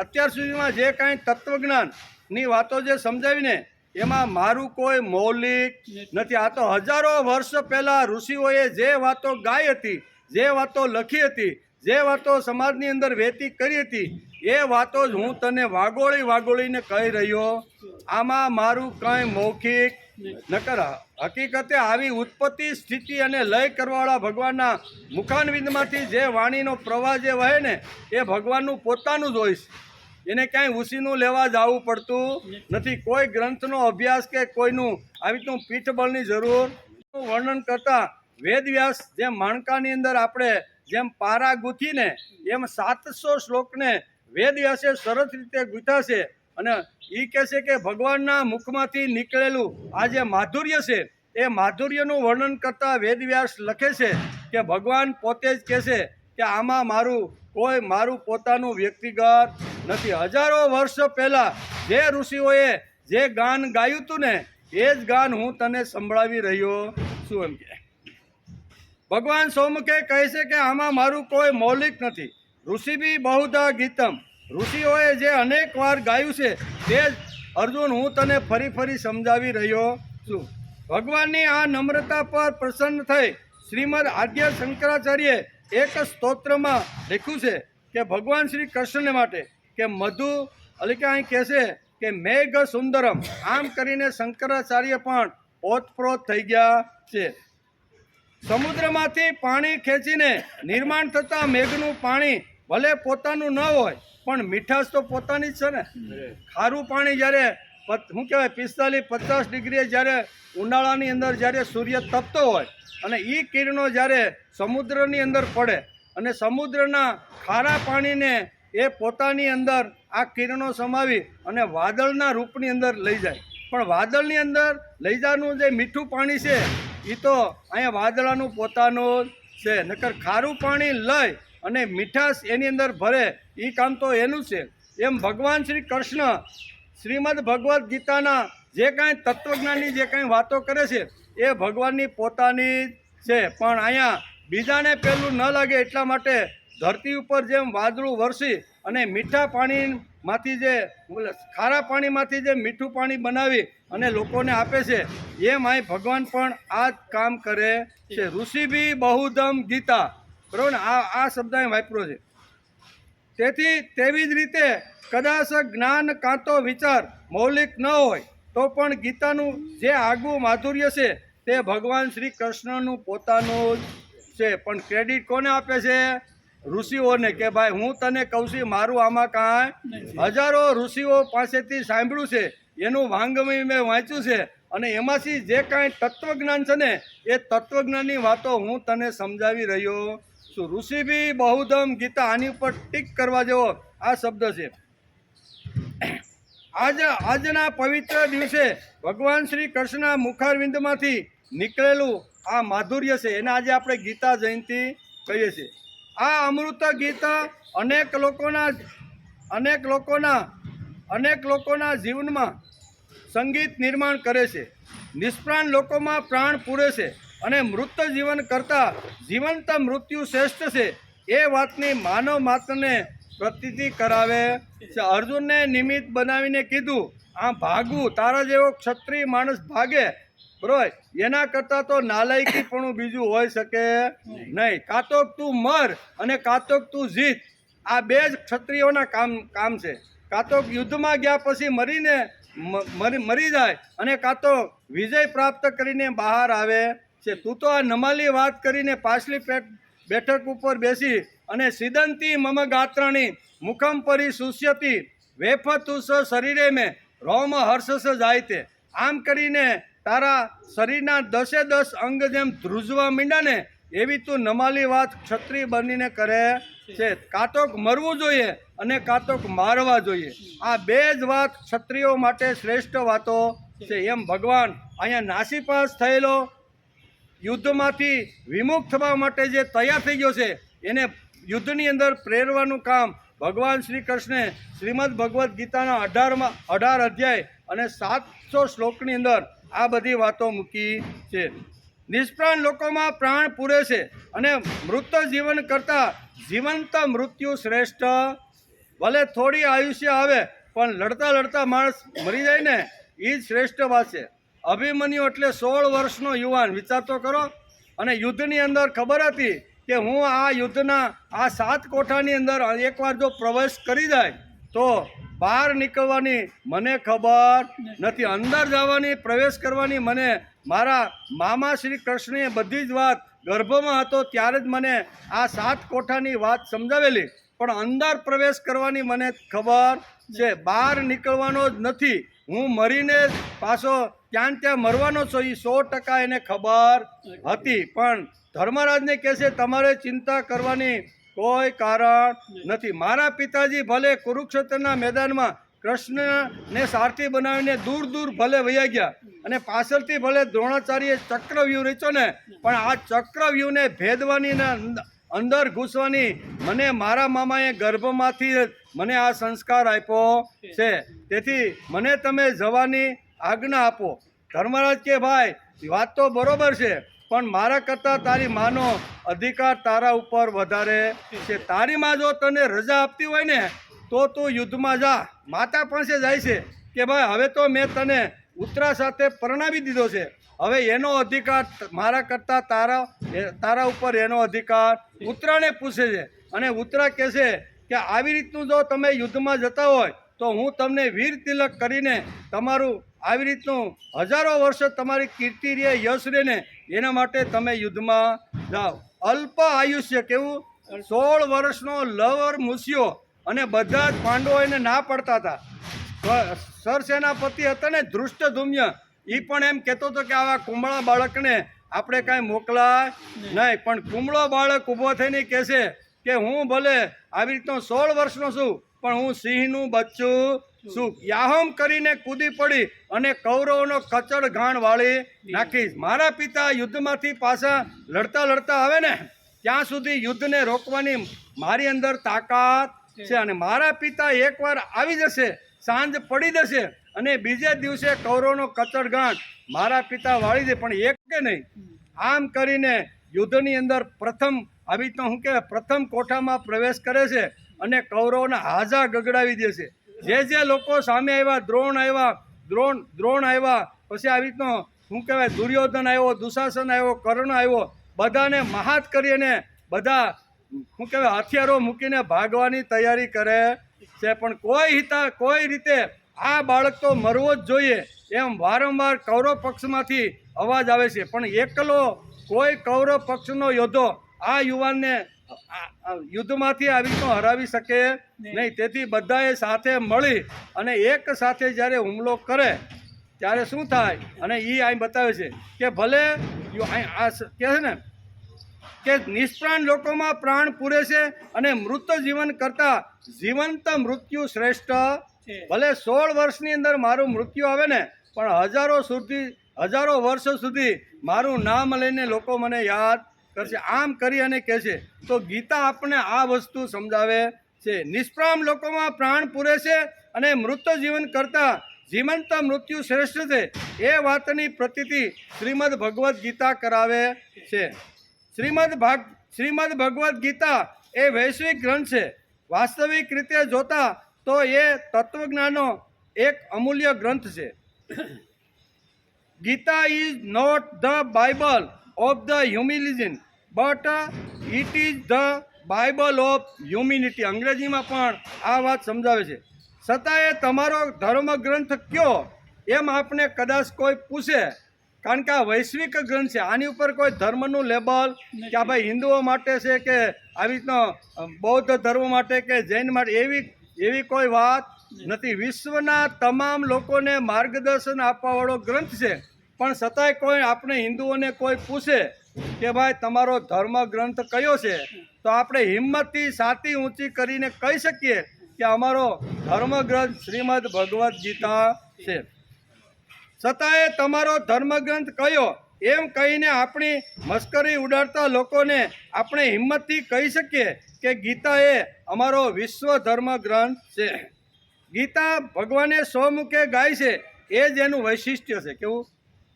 અત્યાર સુધીમાં જે કાંઈ તત્વજ્ઞાનની વાતો જે સમજાવીને એમાં મારું કોઈ મૌલિક નથી. આ તો હજારો વર્ષ પહેલાં ઋષિઓએ જે વાતો ગાઈ હતી જે વાતો લખી હતી, જે વાતો સમાજની અંદર વહેતી કરી હતી, એ વાતો જ હું તને વાગોળીને કહી રહ્યો. આમાં મારું કંઈ મૌખિક નકર હકીકતે આવી ઉત્પત્તિ, સ્થિતિ અને લય કરવાવાળા ભગવાનના મુખાનવિંદમાંથી જે વાણીનો પ્રવાહ જે વહે ને, એ ભગવાનનું પોતાનું જ હોય છે. એને ક્યાંય ઉસીનું લેવા જવું પડતું નથી. કોઈ ગ્રંથનો અભ્યાસ કે કોઈનું આવી રીતનું પીઠબળની જરૂર. વર્ણન કરતા વેદવ્યાસ જેમ માણકાની અંદર આપણે જેમ પારા ગૂંથીને એમ 700 શ્લોકને વેદવ્યાસે સરસ રીતે ગૂંથ્યા છે. અને એ કહે છે કે ભગવાનના મુખમાંથી નીકળેલું આ જે માધુર્ય છે, એ માધુર્યનું વર્ણન કરતા વેદવ્યાસ લખે છે કે ભગવાન પોતે જ કહે છે કે આમાં મારું પોતાનું વ્યક્તિગત નથી. હજારો વર્ષ પહેલાં જે ઋષિઓએ જે ગાન ગાયું હતું ને, એ જ ગાન હું તને સંભળાવી રહ્યો છું. એમ કે ભગવાન સૌમુખે કહે છે કે આમાં મારું કોઈ મૌલિક નથી. ઋષિ બી બહુધા ગીતમ, ઋષિઓએ જે અનેક વાર ગાયું છે તે જ અર્જુન હું તને ફરી સમજાવી રહ્યો છું. ભગવાનની આ નમ્રતા પર પ્રસન્ન થઈ શ્રીમદ આદ્ય શંકરાચાર્યે એક સ્તોત્રમાં લખ્યું છે કે ભગવાન શ્રી કૃષ્ણ માટે કે મધુ અલિકા કહે છે કે મેઘ સુંદરમ, આમ કરીને શંકરાચાર્ય પણ ઓતપ્રોત થઈ ગયા છે. સમુદ્રમાંથી પાણી ખેંચીને નિર્માણ થતા મેઘનું પાણી ભલે પોતાનું ન હોય પણ મીઠાશ તો પોતાની જ છે ને. ખારું પાણી જ્યારે શું કહેવાય 45-50 ડિગ્રીએ જ્યારે ઉનાળાની અંદર જ્યારે સૂર્ય તપતો હોય અને એ કિરણો જ્યારે સમુદ્રની અંદર પડે અને સમુદ્રના ખારા પાણીને એ પોતાની અંદર આ કિરણો સમાવી અને વાદળના રૂપની અંદર લઈ જાય. પણ વાદળની અંદર લઈ જવાનું જે મીઠું પાણી છે એ તો અહીંયા વાદળાનું પોતાનું છે. નકર ખારું પાણી લઈ અને મીઠાશ એની અંદર ભરે એ કામ તો એનું છે. એમ ભગવાન શ્રી કૃષ્ણ શ્રીમદ ભગવદ્ ગીતાના જે કાંઈ તત્વજ્ઞાનની જે કાંઈ વાતો કરે છે એ ભગવાનની પોતાની છે. પણ અહીંયા બીજાને પહેલું ન લાગે એટલા માટે ધરતી ઉપર જેમ વાદળું વરસી અને મીઠા પાણીમાંથી જે ખારા પાણીમાંથી જે મીઠું પાણી બનાવી અને લોકોને આપે છે, એમ અહીં ભગવાન પણ આ જ કામ કરે છે. ઋષિ બી બહુધમ ગીતા, બરાબર ને, આ શબ્દ અહીં વાપર્યો છે. તેથી તેવી જ રીતે કદાચ જ્ઞાન કાં તો વિચાર મૌલિક ન હોય તો પણ ગીતાનું જે આગવું માધુર્ય છે તે ભગવાન શ્રી કૃષ્ણનું પોતાનું જ છે. પણ ક્રેડિટ કોને આપે છે? ઋષિઓને. કે ભાઈ હું તને કહું છું, મારું આમાં કાંઈ. હજારો ઋષિઓ પાસેથી સાંભળ્યું છે, એનું વાંગમય મેં વાંચ્યું છે અને એમાંથી જે કાંઈ તત્વજ્ઞાન છે ને એ તત્વજ્ઞાનની વાતો હું તને સમજાવી રહ્યો છું. ઋષિ બી બહુધમ ગીતા, આની ઉપર ટીક કરવા જેવો આ શબ્દ છે. આજના પવિત્ર દિવસે ભગવાન શ્રી કૃષ્ણના મુખારવિંદમાંથી નીકળેલું આ માધુર્ય છે એને આજે આપણે ગીતા જયંતિ કહીએ છીએ. આ અમૃત ગીતા અનેક લોકોના જીવનમાં સંગીત નિર્માણ કરે છે, નિષ્પ્રાણ લોકોમાં પ્રાણ પૂરે છે અને મૃત જીવન કરતાં જીવંત મૃત્યુ શ્રેષ્ઠ છે એ વાતની માનવ માત્રને પ્રતીતિ કરાવે છે. અર્જુનને નિમિત્ત બનાવીને કીધું, આ ભાગવું, તારા જેવો ક્ષત્રિય માણસ ભાગે, બરોબર, એના કરતાં તો નાલાયકીપણું બીજું હોઈ શકે નહીં. કાં તો તું મર અને કાં તો તું જીત, આ બે જ ક્ષત્રિયોના કામ છે. કાં તો યુદ્ધમાં ગયા પછી મરી જાય અને કાં તો વિજય પ્રાપ્ત કરીને બહાર આવે છે. તું તો આ નમાલી વાત કરીને પાછલી બેઠક ઉપર બેસી અને સિદંતી મમ ગાત્રાણી મુખમ પરી સુષ્યતી વેફતુસ શરીરે મેં રોમ હર્ષસ જાય તે, આમ કરીને તારા શરીરના 10 અંગ જેમ ધ્રુજવા માંડ્યા ને એવી તું નમાલી વાત ક્ષત્રિય બનીને કરે છે. કાં તો મરવું જોઈએ અને કાં તો મારવા જોઈએ, આ બે જ વાત ક્ષત્રિયો માટે શ્રેષ્ઠ વાતો છે. એમ ભગવાન અહીંયા નાસીપાસ થયેલો યુદ્ધમાંથી વિમુખ થવા માટે જે તૈયાર થઈ ગયો છે એને યુદ્ધની અંદર પ્રેરવાનું કામ ભગવાન શ્રી કૃષ્ણે શ્રીમદ ભગવદ્ ગીતાના 18 અધ્યાય અને 700 શ્લોકની અંદર આ બધી વાતો મૂકી છે. નિષ્પ્રાણ લોકોમાં પ્રાણ પૂરે છે અને મૃત જીવન કરતાં જીવંત મૃત્યુ શ્રેષ્ઠ. ભલે થોડી આયુષ્ય આવે પણ લડતા માણસ મરી જાય ને એ જ શ્રેષ્ઠ વાત છે. અભિમન્યુ એટલે 16 વર્ષનો યુવાન, વિચાર તો કરો. અને યુદ્ધની અંદર ખબર હતી કે હું આ યુદ્ધના આ 7 કોઠાની અંદર એકવાર જો પ્રવેશ કરી જાય તો બહાર નીકળવાની મને ખબર નથી. અંદર જવાની પ્રવેશ કરવાની મને મારા મામા શ્રી કૃષ્ણએ બધી જ વાત ગર્ભમાં હતો ત્યારે જ મને આ 7 કોઠાની વાત સમજાવેલી, પણ અંદર પ્રવેશ કરવાની મને ખબર છે, બહાર નીકળવાનો જ નથી. હું મરીને પાછો ત્યાં મરવાનો છું એ 100% એને ખબર હતી. પણ ધર્મરાજને કહે છે તમારે ચિંતા કરવાની કોઈ કારણ નથી. મારા પિતાજી ભલે કુરુક્ષેત્રના મેદાનમાં કૃષ્ણને સારથી બનાવીને દૂર દૂર ભલે વયા ગયા અને પાછળથી ભલે દ્રોણાચાર્યે ચક્રવ્યૂહ રચ્યો ને, પણ આ ચક્રવ્યૂહને ભેદવાની ને અંદર ઘૂસવાની મને મારા મામાએ ગર્ભમાંથી મને આ સંસ્કાર આપ્યો છે. તેથી મને તમે જવાની આજ્ઞા આપો. ધર્મરાજ કે ભાઈ વાત તો બરોબર છે, પણ મારા કરતાં તારી માનો અધિકાર તારા ઉપર વધારે છે. તારી માં જો તને રજા આપતી હોય ને તો તું યુદ્ધમાં જા. માતા પાસે જાય છે કે ભાઈ હવે તો મેં તને ઉત્તરા સાથે પરણાવી દીધો છે, હવે એનો અધિકાર મારા કરતાં તારા ઉપર એનો અધિકાર ઉત્તરાને પૂછે છે. અને ઉત્તરા કહે છે કે આવી રીતનું જો તમે યુદ્ધમાં જતા હોય તો હું તમને વીર તિલક કરીને તમારું આવી રીતનું હજારો વર્ષ તમારી કીર્તિ રહે, યશ રહે ને એના માટે તમે યુદ્ધમાં જાઓ. અલ્પ આયુષ્ય, કેવું 16 વર્ષનો લવર મૂસ્યો અને બધા જ પાંડવો એને ના પડતા હતા. સરસેનાપતિ હતા ને ધૃષ્ટધુમ્ય, એ પણ એમ કહેતો હતો કે આવા કુંબળા બાળકને આપણે કાંઈ મોકલાય નહીં. પણ કુંબળો બાળક ઊભો થઈને કહે છે કે હું ભલે આવી રીતનો 16 વર્ષનો છું, પણ હું સિંહનું બચ્ચું છું. યાહમ કરીને કૂદી પડી અને કૌરવોનો કચડ ઘાણ વાળી નાખીશ. મારા પિતા યુદ્ધમાંથી પાછા લડતા લડતા આવે ને ત્યાં સુધી યુદ્ધને રોકવાની મારી અંદર તાકાત છે. અને મારા પિતા એકવાર આવી જશે, સાંજ પડી જશે અને બીજે દિવસે કૌરવનો કચડ ગાંઠ મારા પિતા વાળી દે, પણ એક કે નહીં. આમ કરીને યુદ્ધની અંદર પ્રથમ આવી તો શું કહેવાય પ્રથમ કોઠામાં પ્રવેશ કરે છે અને કૌરવોના હાજા ગગડાવી દે છે. જે લોકો સામે આવ્યા, દ્રોણ આવ્યા, પછી આવી રીતનો શું કહેવાય દુર્યોધન આવ્યો, દુશાસન આવ્યો, કર્ણ આવ્યો, બધાને મહાત કરીને બધા શું કહેવાય હથિયારો મૂકીને ભાગવાની તૈયારી કરે છે. પણ કોઈ રીતે આ બાળક તો મરવો જ જોઈએ એમ વારંવાર કૌરવ પક્ષમાંથી અવાજ આવે છે, પણ એકલો કોઈ કૌરવ પક્ષનો યોદ્ધો આ યુવાનને યુદ્ધમાંથી આવી રીતનો હરાવી શકે નહીં. તેથી બધાએ સાથે મળી અને એક સાથે જ્યારે હુમલો કરે ત્યારે શું થાય, અને એ અહીં બતાવે છે કે ભલે આ કહે છે ને કે નિષ્પ્રાણ લોકોમાં પ્રાણ પૂરે છે અને મૃત જીવન કરતાં જીવંત મૃત્યુ શ્રેષ્ઠ. ભલે 16 વર્ષની અંદર મારું મૃત્યુ આવે ને, પણ હજારો વર્ષો સુધી મારું નામ લઈને લોકો મને યાદ કરશે. આમ કરી અને કહે છે. તો ગીતા આપણને આ વસ્તુ સમજાવે છે. નિષ્પ્રાણ લોકોમાં પ્રાણ પૂરે છે અને મૃત જીવન કરતાં જીવંત મૃત્યુ શ્રેષ્ઠ છે. એ વાતની પ્રતીતિ શ્રીમદ ભગવદ્ ગીતા કરાવે છે. શ્રીમદ ભગવદ્ ગીતા એ વૈશ્વિક ગ્રંથ છે. વાસ્તવિક રીતે જોતા તો એ તત્વજ્ઞાનનો એક અમૂલ્ય ગ્રંથ છે. Gita is not the Bible of the humanism but it is the Bible of humanity. અંગ્રેજીમાં પણ આ વાત સમજાવે છે. છતાં એ તમારો ધર્મગ્રંથ કયો એમ આપને કદાચ કોઈ પૂછે, કારણ કે આ વૈશ્વિક ગ્રંથ છે, આની ઉપર કોઈ ધર્મનું લેબલ કે આ ભાઈ હિન્દુઓ માટે છે કે આવી રીતનો બૌદ્ધ ધર્મ માટે કે જૈન માટે એવી કોઈ વાત નથી. વિશ્વના તમામ લોકોને માર્ગદર્શન આપવાવાળો ગ્રંથ છે. પણ છતાંય કોઈ આપણે હિન્દુઓને કોઈ પૂછે કે ભાઈ તમારો ધર્મ ગ્રંથ કયો છે, તો આપણે હિંમતથી છાતી ઊંચી કરીને કહી શકીએ કે અમારો ધર્મ ગ્રંથ શ્રીમદ ભગવદ્ ગીતા છે. છતાંય તમારો ધર્મગ્રંથ કયો એમ કહીને આપણી મશ્કરી ઉડાડતા લોકોને આપણે હિંમતથી કહી શકીએ કે ગીતા એ અમારો વિશ્વ ધર્મ ગ્રંથ છે. ગીતા ભગવાને સ્વમુખે ગાય છે, એ જ એનું વૈશિષ્ટ્ય છે. કેવું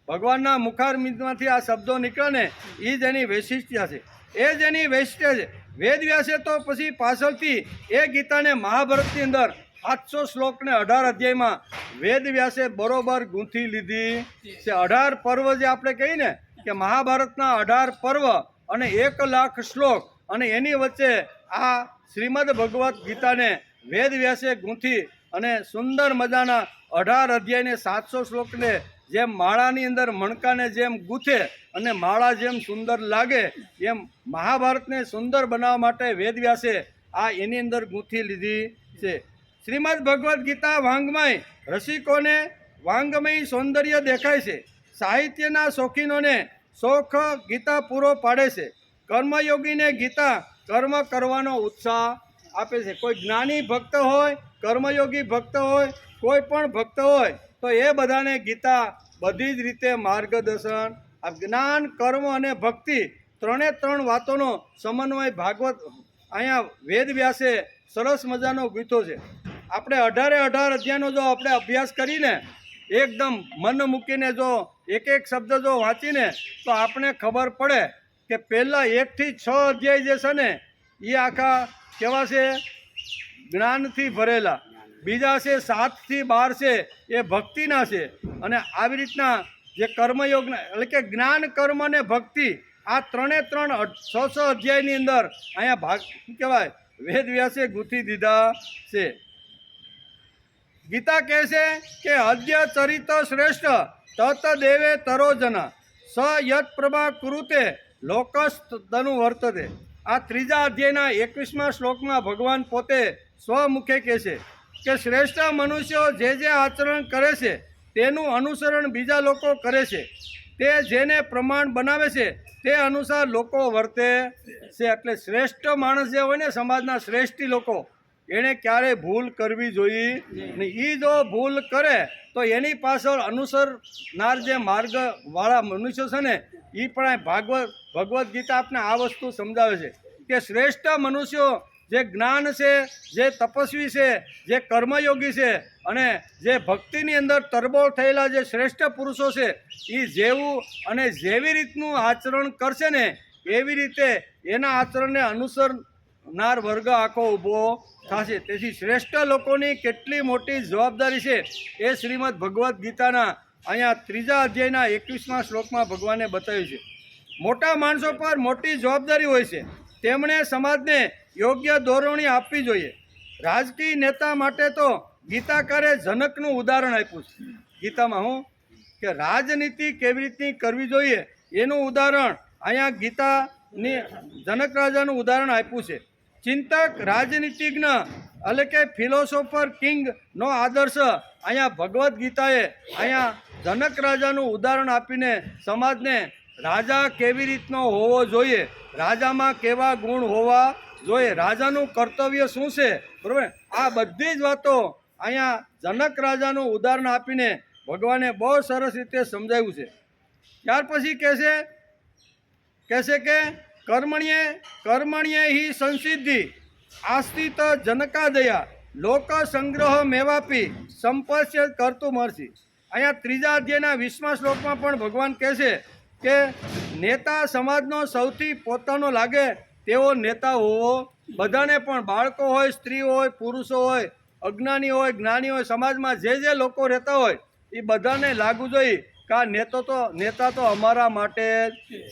ભગવાનના મુખારમાંથી આ શબ્દો નીકળે ને એ જ એની વૈશિષ્ટ્ય છે, એ જ એની વૈશિષ્ટ્ય છે. વેદવ્યાસે તો પછી પાછળથી એ ગીતાને મહાભારતની અંદર 700 શ્લોકને 18 અધ્યાયમાં વેદવ્યાસે બરોબર ગૂંથી લીધી છે. 18 પર્વ જે આપણે કહીએ ને કે મહાભારતના 18 પર્વ અને 1,00,000 શ્લોક અને એની વચ્ચે આ શ્રીમદ ભગવદ્ ગીતાને વેદ વ્યાસે ગૂંથી અને સુંદર મજાના 18 અધ્યાયને 700 શ્લોકને જેમ માળાની અંદર મણકાને જેમ ગૂંથે અને માળા જેમ સુંદર લાગે એમ મહાભારતને સુંદર બનાવવા માટે વેદ વ્યાસે આ એની અંદર ગૂંથી લીધી છે. શ્રીમદ ભગવદ્ ગીતા વાંગમય રસિકોને વાંગમય સૌંદર્ય દેખાય છે. સાહિત્યના શોખીનોને શોખ ગીતા પૂરો પાડે છે. કર્મયોગીને ગીતા કર્મ કરવાનો ઉત્સાહ આપે છે. કોઈ જ્ઞાની ભક્ત હોય, કર્મયોગી ભક્ત હોય, કોઈ પણ ભક્ત હોય તો એ બધાને ગીતા બધી જ રીતે માર્ગદર્શન જ્ઞાન, કર્મ અને ભક્તિ ત્રણે ત્રણ વાતોનો સમન્વય ભાગવત અહીંયા વેદ વ્યાસે સરસ મજાનો ગીતો છે. આપણે 18 અધ્યાયનો જો આપણે અભ્યાસ કરીને એકદમ મન મૂકીને જો એક એક શબ્દ જો વાંચીને તો આપણે ખબર પડે કે પહેલાં 1 થી 6 અધ્યાય જે છે ને એ આખા કેવા છે? જ્ઞાનથી ભરેલા. બીજા છે 7 થી 12 છે એ ભક્તિના છે. અને આવી રીતના જે કર્મયોગના એટલે કે જ્ઞાન, કર્મ અને ભક્તિ આ ત્રણે ત્રણ 600 અધ્યાયની અંદર અહીંયા ભાગ શું કહેવાય વેદ વ્યાસે ગૂંથી દીધા છે. ગીતા કહે છે કે અદ્ય ચરિત શ્રેષ્ઠ તત દેવે તરોજના સ યત પ્રભા કુરુતે લોકસ્તનુ વર્તતે. આ 3જા અધ્યાયના 21મા શ્લોકમાં ભગવાન પોતે સ્વમુખે કહે છે કે શ્રેષ્ઠ મનુષ્યો જે આચરણ કરે છે તેનું અનુસરણ બીજા લોકો કરે છે. તે જેને પ્રમાણ બનાવે છે તે અનુસાર લોકો વર્તે છે. એટલે શ્રેષ્ઠ માણસ જે હોય ને સમાજના શ્રેષ્ઠી લોકો એણે ક્યારેય ભૂલ કરવી જોઈએ નહીં. એ જો ભૂલ કરે તો એની પાછળ અનુસરનાર જે માર્ગવાળા મનુષ્યો છે ને એ પણ ભગવદ્ ગીતા આપને આ વસ્તુ સમજાવે છે કે શ્રેષ્ઠ મનુષ્યો જે જ્ઞાન છે, જે તપસ્વી છે, જે કર્મયોગી છે અને જે ભક્તિની અંદર તરબોળ થયેલા જે શ્રેષ્ઠ પુરુષો છે એ જેવું અને જેવી રીતનું આચરણ કરશે ને એવી રીતે એના આચરણને અનુસરનાર વર્ગ આખો ઊભો થશે. તેથી શ્રેષ્ઠ લોકોની કેટલી મોટી જવાબદારી છે એ શ્રીમદ ભગવદ્ ગીતાના અહીંયા 3જા અધ્યાયના 21મા શ્લોકમાં ભગવાને બતાવ્યું છે. મોટા માણસો પર મોટી જવાબદારી હોય છે. તેમણે સમાજને યોગ્ય દોરવણી આપવી જોઈએ. રાજકીય નેતા માટે તો ગીતાકારે જનકનું ઉદાહરણ આપ્યું છે. ગીતામાં હું કે રાજનીતિ કેવી રીતની કરવી જોઈએ એનું ઉદાહરણ અહીંયા ગીતાની જનક રાજાનું ઉદાહરણ આપ્યું છે. ચિંતક, રાજનીતિજ્ઞ એટલે કે ફિલોસોફર કિંગનો આદર્શ અહીંયા ભગવદ્ ગીતાએ અહીંયા જનક રાજાનું ઉદાહરણ આપીને સમાજને રાજા કેવી રીતનો હોવો જોઈએ, રાજામાં કેવા ગુણ હોવા જોઈએ, રાજાનું કર્તવ્ય શું છે, બરાબર, આ બધી જ વાતો અહીંયા જનક રાજાનું ઉદાહરણ આપીને ભગવાને બહુ સરસ રીતે સમજાવ્યું છે. ત્યાર પછી કહે છે કે કર્મણ્યે હિ સંસિદ્ધિ આસ્થિત જનકાદયા લોક સંગ્રહ મેવાપી સંપસ્ય કરતું મરસી. અહીંયા 3જા અધ્યાયના 20મા શ્લોકમાં પણ ભગવાન કહે છે કે નેતા સમાજનો સૌથી પોતાનો લાગે તેવો નેતા હોવો બધાને પણ, બાળકો હોય, સ્ત્રી હોય, પુરુષો હોય, અજ્ઞાની હોય, જ્ઞાની હોય, સમાજમાં જે લોકો રહેતા હોય એ બધાને લાગવું જોઈએ કે આ નેતા તો અમારા માટે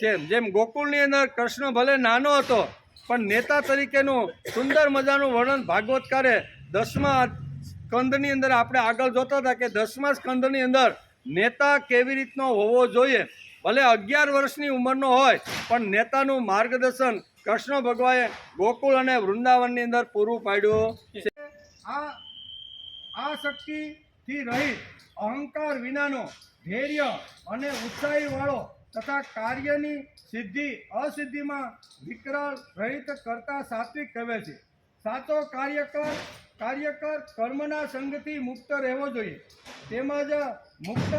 છે. જેમ ગોકુળની અંદર કૃષ્ણ ભલે નાનો હતો પણ નેતા તરીકેનું સુંદર મજાનું વર્ણન ભાગવતકારે 10મા સ્કંદની અંદર આપણે આગળ જોતા હતા કે 10મા સ્કંદની અંદર નેતા કેવી રીતનો હોવો જોઈએ. ભલે 11 વર્ષની ઉંમરનો હોય પણ નેતાનું માર્ગદર્શન કૃષ્ણ ભગવાને ગોકુળ અને વૃંદાવનની અંદર પૂરું પાડ્યું છે. આ શક્તિથી રહિત, અહંકાર વિનાનો, ધૈર્ય અને ઉત્સાહીવાળો તથા કાર્યની સિદ્ધિ અસિદ્ધિમાં વિકરાળ રહિત કરતા સાત્વિક કહેવે છે. સાચો કાર્યકર કર્મના સંગથી મુક્ત રહેવો જોઈએ, તેમજ મુક્ત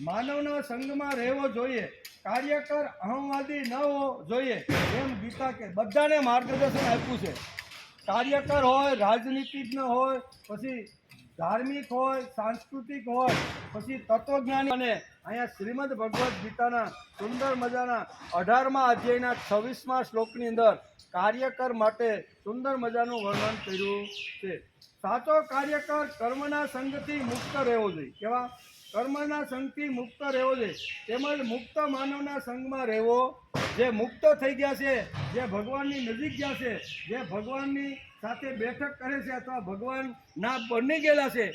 માનવના સંગમાં રહેવો જોઈએ. કાર્યકર અહંવાદી ન હોવો જોઈએ. એમ ગીતા કે બધાને માર્ગદર્શન આપ્યું છે. કાર્યકર હોય, રાજનીતિજ્ઞ હોય, પછી ધાર્મિક હોય, સાંસ્કૃતિક હોય, પછી તત્વજ્ઞાની. અને અહીંયા શ્રીમદ ભગવદ્ ગીતાના સુંદર મજાના 18મા અધ્યાયના 26મા શ્લોકની અંદર કાર્યકર માટે સુંદર મજાનું વર્ણન કર્યું છે. સાચો કાર્યકર કર્મના સંગથી મુક્ત રહેવો જોઈએ. કેવા? કર્મના સંગથી મુક્ત રહેવો જોઈએ, તેમજ મુક્ત માનવના સંગમાં રહેવો. જે મુક્ત થઈ ગયા છે, જે ભગવાનની નજીક ગયા છે, જે ભગવાનની સાથે બેઠક કરે છે અથવા ભગવાનના બની ગયેલા છે,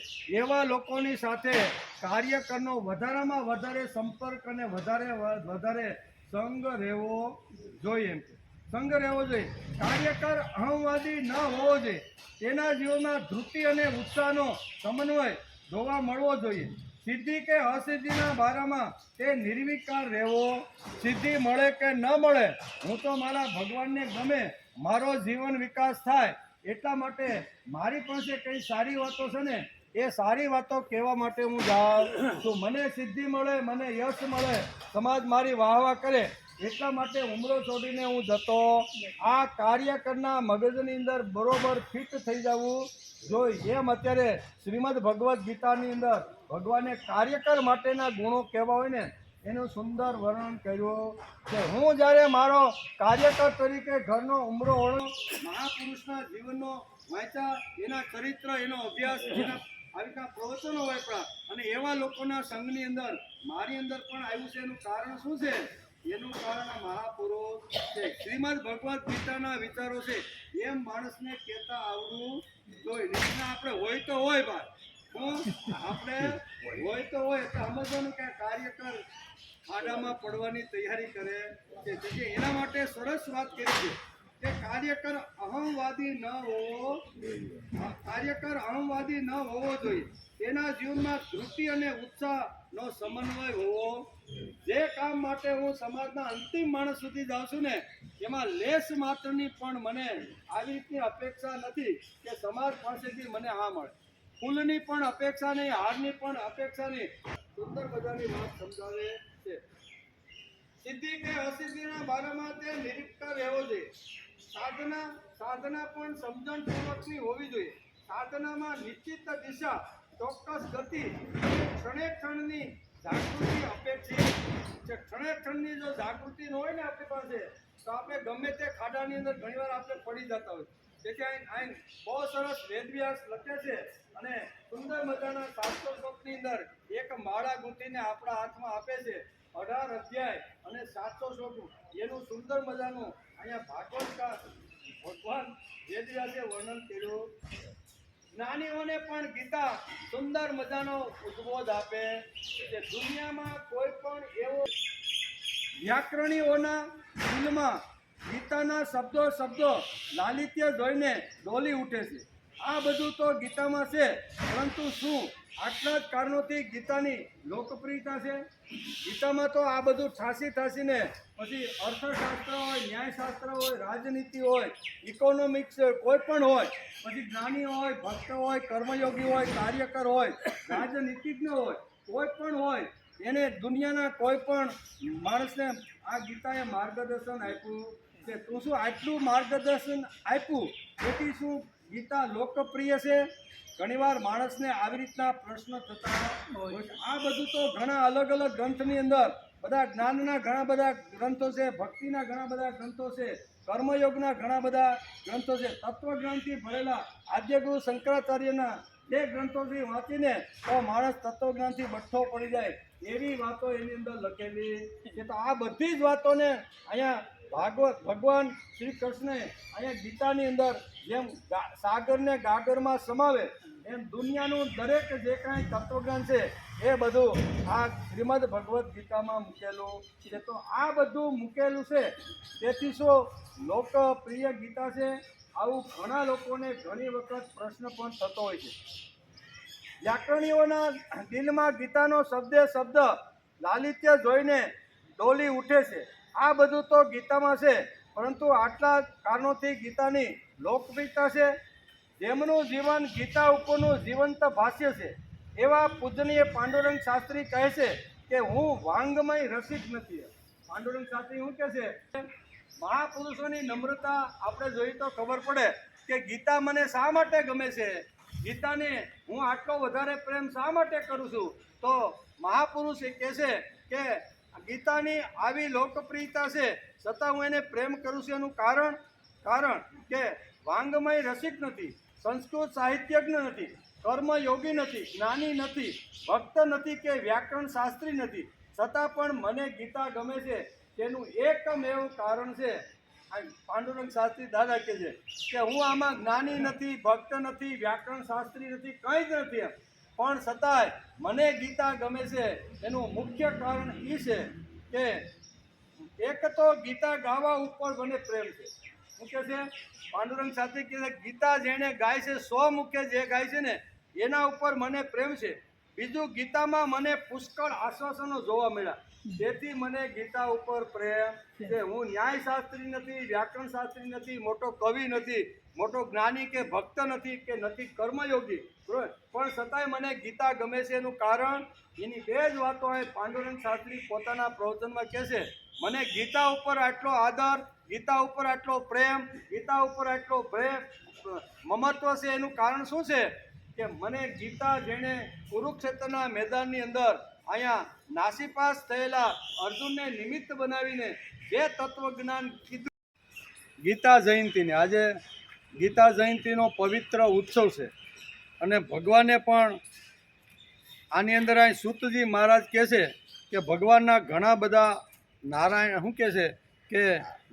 એવા લોકોની સાથે કાર્યકરનો વધારામાં વધારે સંપર્ક અને વધારે સંગ રહેવો જોઈએ. સંગ રહેવો જોઈએ. કાર્યકર અહંવાદી ન હોવો જોઈએ. તેના જીવનમાં ધૃતિ અને ઉત્સાહનો સમન્વય જોવા મળવો જોઈએ. સિદ્ધિ કે અસિદ્ધિના બારામાં તે નિર્વિકાર રહેવો. સિદ્ધિ મળે કે ન મળે, હું તો મારા ભગવાનને ગમે, મારો જીવન વિકાસ થાય એટલા માટે મારી પાસે કઈ સારી વાતો છે ને, એ સારી વાતો કહેવા માટે હું જાઉં છું. મને સિદ્ધિ મળે, મને યશ મળે, સમાજ મારી વાહવા કરે એટલા માટે ઉમરો છોડીને હું જતો. આ કાર્યકરના મગજની અંદર બરોબર ફિટ થઈ જવું જોઈએ. એમ અત્યારે શ્રીમદ ભગવદ્ ગીતાની અંદર ભગવાને કાર્યકર માટેના ગુણો કહેવા હોય ને એનું સુંદર વર્ણન કર્યું છે. હું જ્યારે મારો કાર્યકર તરીકે ઘરનો ઉમરો ઓળો, મહાપુરુષના જીવનનો વાંચા, એના ચરિત્ર, એનો અભ્યાસ, એના આવી રીતના પ્રવચનો વાપરા અને એવા લોકોના સંઘની અંદર મારી અંદર પણ આવ્યું છે. એનું કારણ શું છે? એનું કારણ મહાપુરુષ છે. શ્રીમદ ભગવદ્ ગીતાના વિચારો છે એમ માણસને કહેતા આવડવું જોઈએ. રીતના આપણે હોય તો હોય ભાઈ, આપણે હોય તો હોય તો સમજવાનું કે કાર્યકર ખાડામાં પડવાની તૈયારી કરે છે. એના માટે સરસ વાત કરી છે કે કાર્યકર અહંવાદી ન હોવો જોઈએ. તેના જીવનમાં ધૃતિ અને ઉત્સાહનો સમન્વય હોવો. જે કામ માટે હું સમાજના અંતિમ માણસ સુધી જાઉં છું ને, એમાં લેશ માત્રની પણ મને આવી રીતની અપેક્ષા નથી કે સમાજ પાસેથી મને આ મળે. ફૂલની પણ અપેક્ષા નહીં, હારની પણ અપેક્ષા નહીં. સુંદર મજાની વાત સમજાવે છે. સિદ્ધિ કે અસિદ્ધિના બારામાં તે નિરીક્ષતા રહેવો જોઈએ. સાધના પણ સમજણપૂર્વકની હોવી જોઈએ. સાધનામાં નિશ્ચિત દિશા, ચોક્કસ ગતિ, ક્ષણે ક્ષણની જાગૃતિ અપેક્ષિત છે. ક્ષણે ક્ષણની જો જાગૃતિ ન હોય ને આપણી પાસે, તો આપણે ગમે તે ખાડાની અંદર ઘણીવાર આપણે પડી જતા હોય. તેથી અહીં બહુ સરસ વેદવ્યાસ લખે છે અને સુંદર મજાના 700 શ્લોકની અંદર એક માળા ગૂંથીને આપણા હાથમાં આપે છે. 18 અધ્યાય અને 700 શ્લોક એનું સુંદર મજાનું અહીંયા ભગવાન વેદવ્યાસે વર્ણન કર્યું. જ્ઞાનીઓને પણ ગીતા સુંદર મજાનો ઉદ્બોધ આપે છે. દુનિયામાં કોઈ પણ એવો વ્યાકરણીઓના દિલમાં ગીતાના શબ્દો લાલિત્ય જોઈને ડોલી ઉઠે છે. આ બધું તો ગીતામાં છે, પરંતુ શું આટલા જ કારણોથી ગીતાની લોકપ્રિયતા છે? ગીતામાં તો આ બધું ઠાસીને પછી અર્થશાસ્ત્ર હોય, ન્યાયશાસ્ત્ર હોય, રાજનીતિ હોય, ઇકોનોમિક્સ હોય, કોઈ પણ હોય, પછી જ્ઞાની હોય, ભક્ત હોય, કર્મયોગી હોય, કાર્યકર હોય, રાજનીતિજ્ઞ હોય, કોઈ પણ હોય, એને દુનિયાના કોઈ પણ માણસને આ ગીતાએ માર્ગદર્શન આપ્યું છે. તું શું આટલું માર્ગદર્શન આપ્યું તેથી શું ગીતા લોકપ્રિય છે? ઘણીવાર માણસને આવી રીતના પ્રશ્ન થતા હોય છે. આ બધું તો ઘણા અલગ અલગ ગ્રંથની અંદર બધા જ્ઞાનના ઘણા બધા ગ્રંથો છે, ભક્તિના ઘણા બધા ગ્રંથો છે, કર્મયોગના ઘણા બધા ગ્રંથો છે, તત્વજ્ઞાનથી ભરેલા આદ્યગુરુ શંકરાચાર્યના તે ગ્રંથોથી વાંચીને તો માણસ તત્વજ્ઞાનથી બઠ્ઠો પડી જાય એવી વાતો એની અંદર લખેલી છે. તો આ બધી જ વાતોને અહીંયા ભગવાન શ્રી કૃષ્ણે અહીંયા ગીતાની અંદર જેમ સાગરને ગાગરમાં સમાવે એમ દુનિયાનું દરેક જે કાંઈ તત્વજ્ઞાન છે એ બધું આ શ્રીમદ ભગવદ્ ગીતામાં મૂકેલું છે. તો આ બધું મૂકેલું છે તેથી શું લોકપ્રિય ગીતા છે? આવું ઘણા લોકોને ઘણી વખત પ્રશ્ન પણ થતો હોય છે. વ્યાકરણીઓના દિલમાં ગીતાનો શબ્દ લાલિત્ય જોઈને ડોલી ઉઠે છે. આ બધું તો ગીતામાં છે, પરંતુ આટલા કારણોથી ગીતાની લોકપ્રિયતા છે. જેમનું જીવન ગીતા ઉપરનું જીવંત ભાષ્ય છે એવા પૂજનીય પાંડુરંગ શાસ્ત્રી કહે છે કે હું વાંગમય રસિક નથી. પાંડુરંગ શાસ્ત્રી શું કહે છે? મહાપુરુષોની નમ્રતા આપણે જોઈ તો ખબર પડે કે ગીતા મને શા માટે ગમે છે, ગીતાને હું આટલો વધારે પ્રેમ શા માટે કરું છું? તો મહાપુરુષ એ કહે છે કે ગીતાની આવી લોકપ્રિયતા છે છતાં હું એને પ્રેમ કરું છું. એનું કારણ કે વાંગમય રસિક નથી, સંસ્કૃત સાહિત્યજ્ઞ નથી, કર્મયોગી નથી, જ્ઞાની નથી, ભક્ત નથી કે વ્યાકરણ શાસ્ત્રી નથી, છતાં પણ મને ગીતા ગમે છે તેનું એકમેવ કારણ છે આ પાંડુરંગ શાસ્ત્રી દાદા કહે છે કે હું આમાં જ્ઞાની નથી, ભક્ત નથી, વ્યાકરણ શાસ્ત્રી નથી, કંઈ જ નથી એમ, પણ છતાંય મને ગીતા ગમે છે એનું મુખ્ય કારણ એ છે કે એક તો ગીતા ગાવા ઉપર મને પ્રેમ છે. શું કહે છે પાંડુરંગ શાસ્ત્રી કહે છે ગીતા જેણે ગાય છે, 100 મુખે જે ગાય છે ને એના ઉપર મને પ્રેમ છે. બીજું, ગીતામાં મને પુષ્કળ આશ્વાસનો જોવા મળ્યા, તેથી મને ગીતા ઉપર પ્રેમ છે. હું ન્યાયશાસ્ત્રી નથી, વ્યાકરણ શાસ્ત્રી નથી, મોટો કવિ નથી, મોટો જ્ઞાની કે ભક્ત નથી કે નથી કર્મયોગી, બરોબર, પણ છતાંય મને ગીતા ગમે છે. એનું કારણ એની બે જ વાતો અહીં પાંડુરંગ શાસ્ત્રી પોતાના પ્રવચનમાં કહે છે મને ગીતા ઉપર આટલો આદર, ગીતા ઉપર આટલો પ્રેમ, ગીતા ઉપર આટલો મમત્વ છે. એનું કારણ શું છે કે મને ગીતા જેણે કુરુક્ષેત્રના મેદાનની અંદર અહીંયા નાસીપાસ થયેલા અર્જુનને નિમિત્ત બનાવીને જે તત્વજ્ઞાન કીધું. ગીતા જયંતીને આજે ગીતા જયંતીનો પવિત્ર ઉત્સવ છે અને ભગવાને પણ આની અંદર અહીં સૂતજી મહારાજ કહે છે કે ભગવાનના ઘણા બધા નારાયણ શું કહે છે કે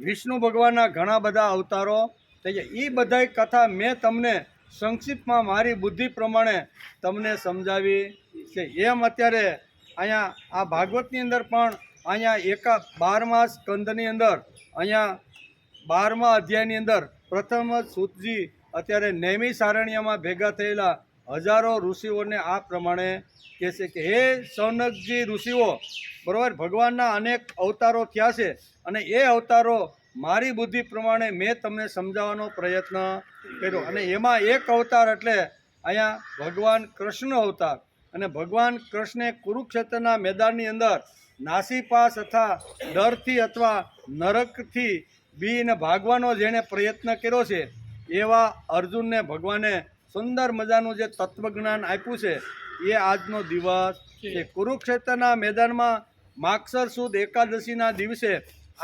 વિષ્ણુ ભગવાનના ઘણા બધા અવતારો થઈ ગયા. એ બધાય કથા મેં તમને સંક્ષિપ્તમાં મારી બુદ્ધિ પ્રમાણે તમને સમજાવી છે. એમ અત્યારે અહીંયા આ ભાગવતની અંદર પણ અહીંયા 12મા સ્કંદની અંદર અહીંયા 12મા અધ્યાયની અંદર પ્રથમ જ સૂતજી અત્યારે નૈમી સારણ્યમાં ભેગા થયેલા હજારો ઋષિઓને આ પ્રમાણે કહે છે કે હે સૌનકજી ઋષિઓ, બરાબર, ભગવાનના અનેક અવતારો થયા છે અને એ અવતારો મારી બુદ્ધિ પ્રમાણે મેં તમને સમજાવવાનો પ્રયત્ન કર્યો અને એમાં એક અવતાર એટલે અહીંયા ભગવાન કૃષ્ણ અવતાર. અને ભગવાન કૃષ્ણે કુરુક્ષેત્રના મેદાનની અંદર નાસીપાસ અથવા ડરથી અથવા નરકથી બીને ભાગવાનો જેણે પ્રયત્ન કર્યો છે એવા અર્જુનને ભગવાને સુંદર મજાનું જે તત્વજ્ઞાન આપ્યું છે એ આજનો દિવસ છે. કુરુક્ષેત્રના મેદાનમાં માગસર સુદ એકાદશીના દિવસે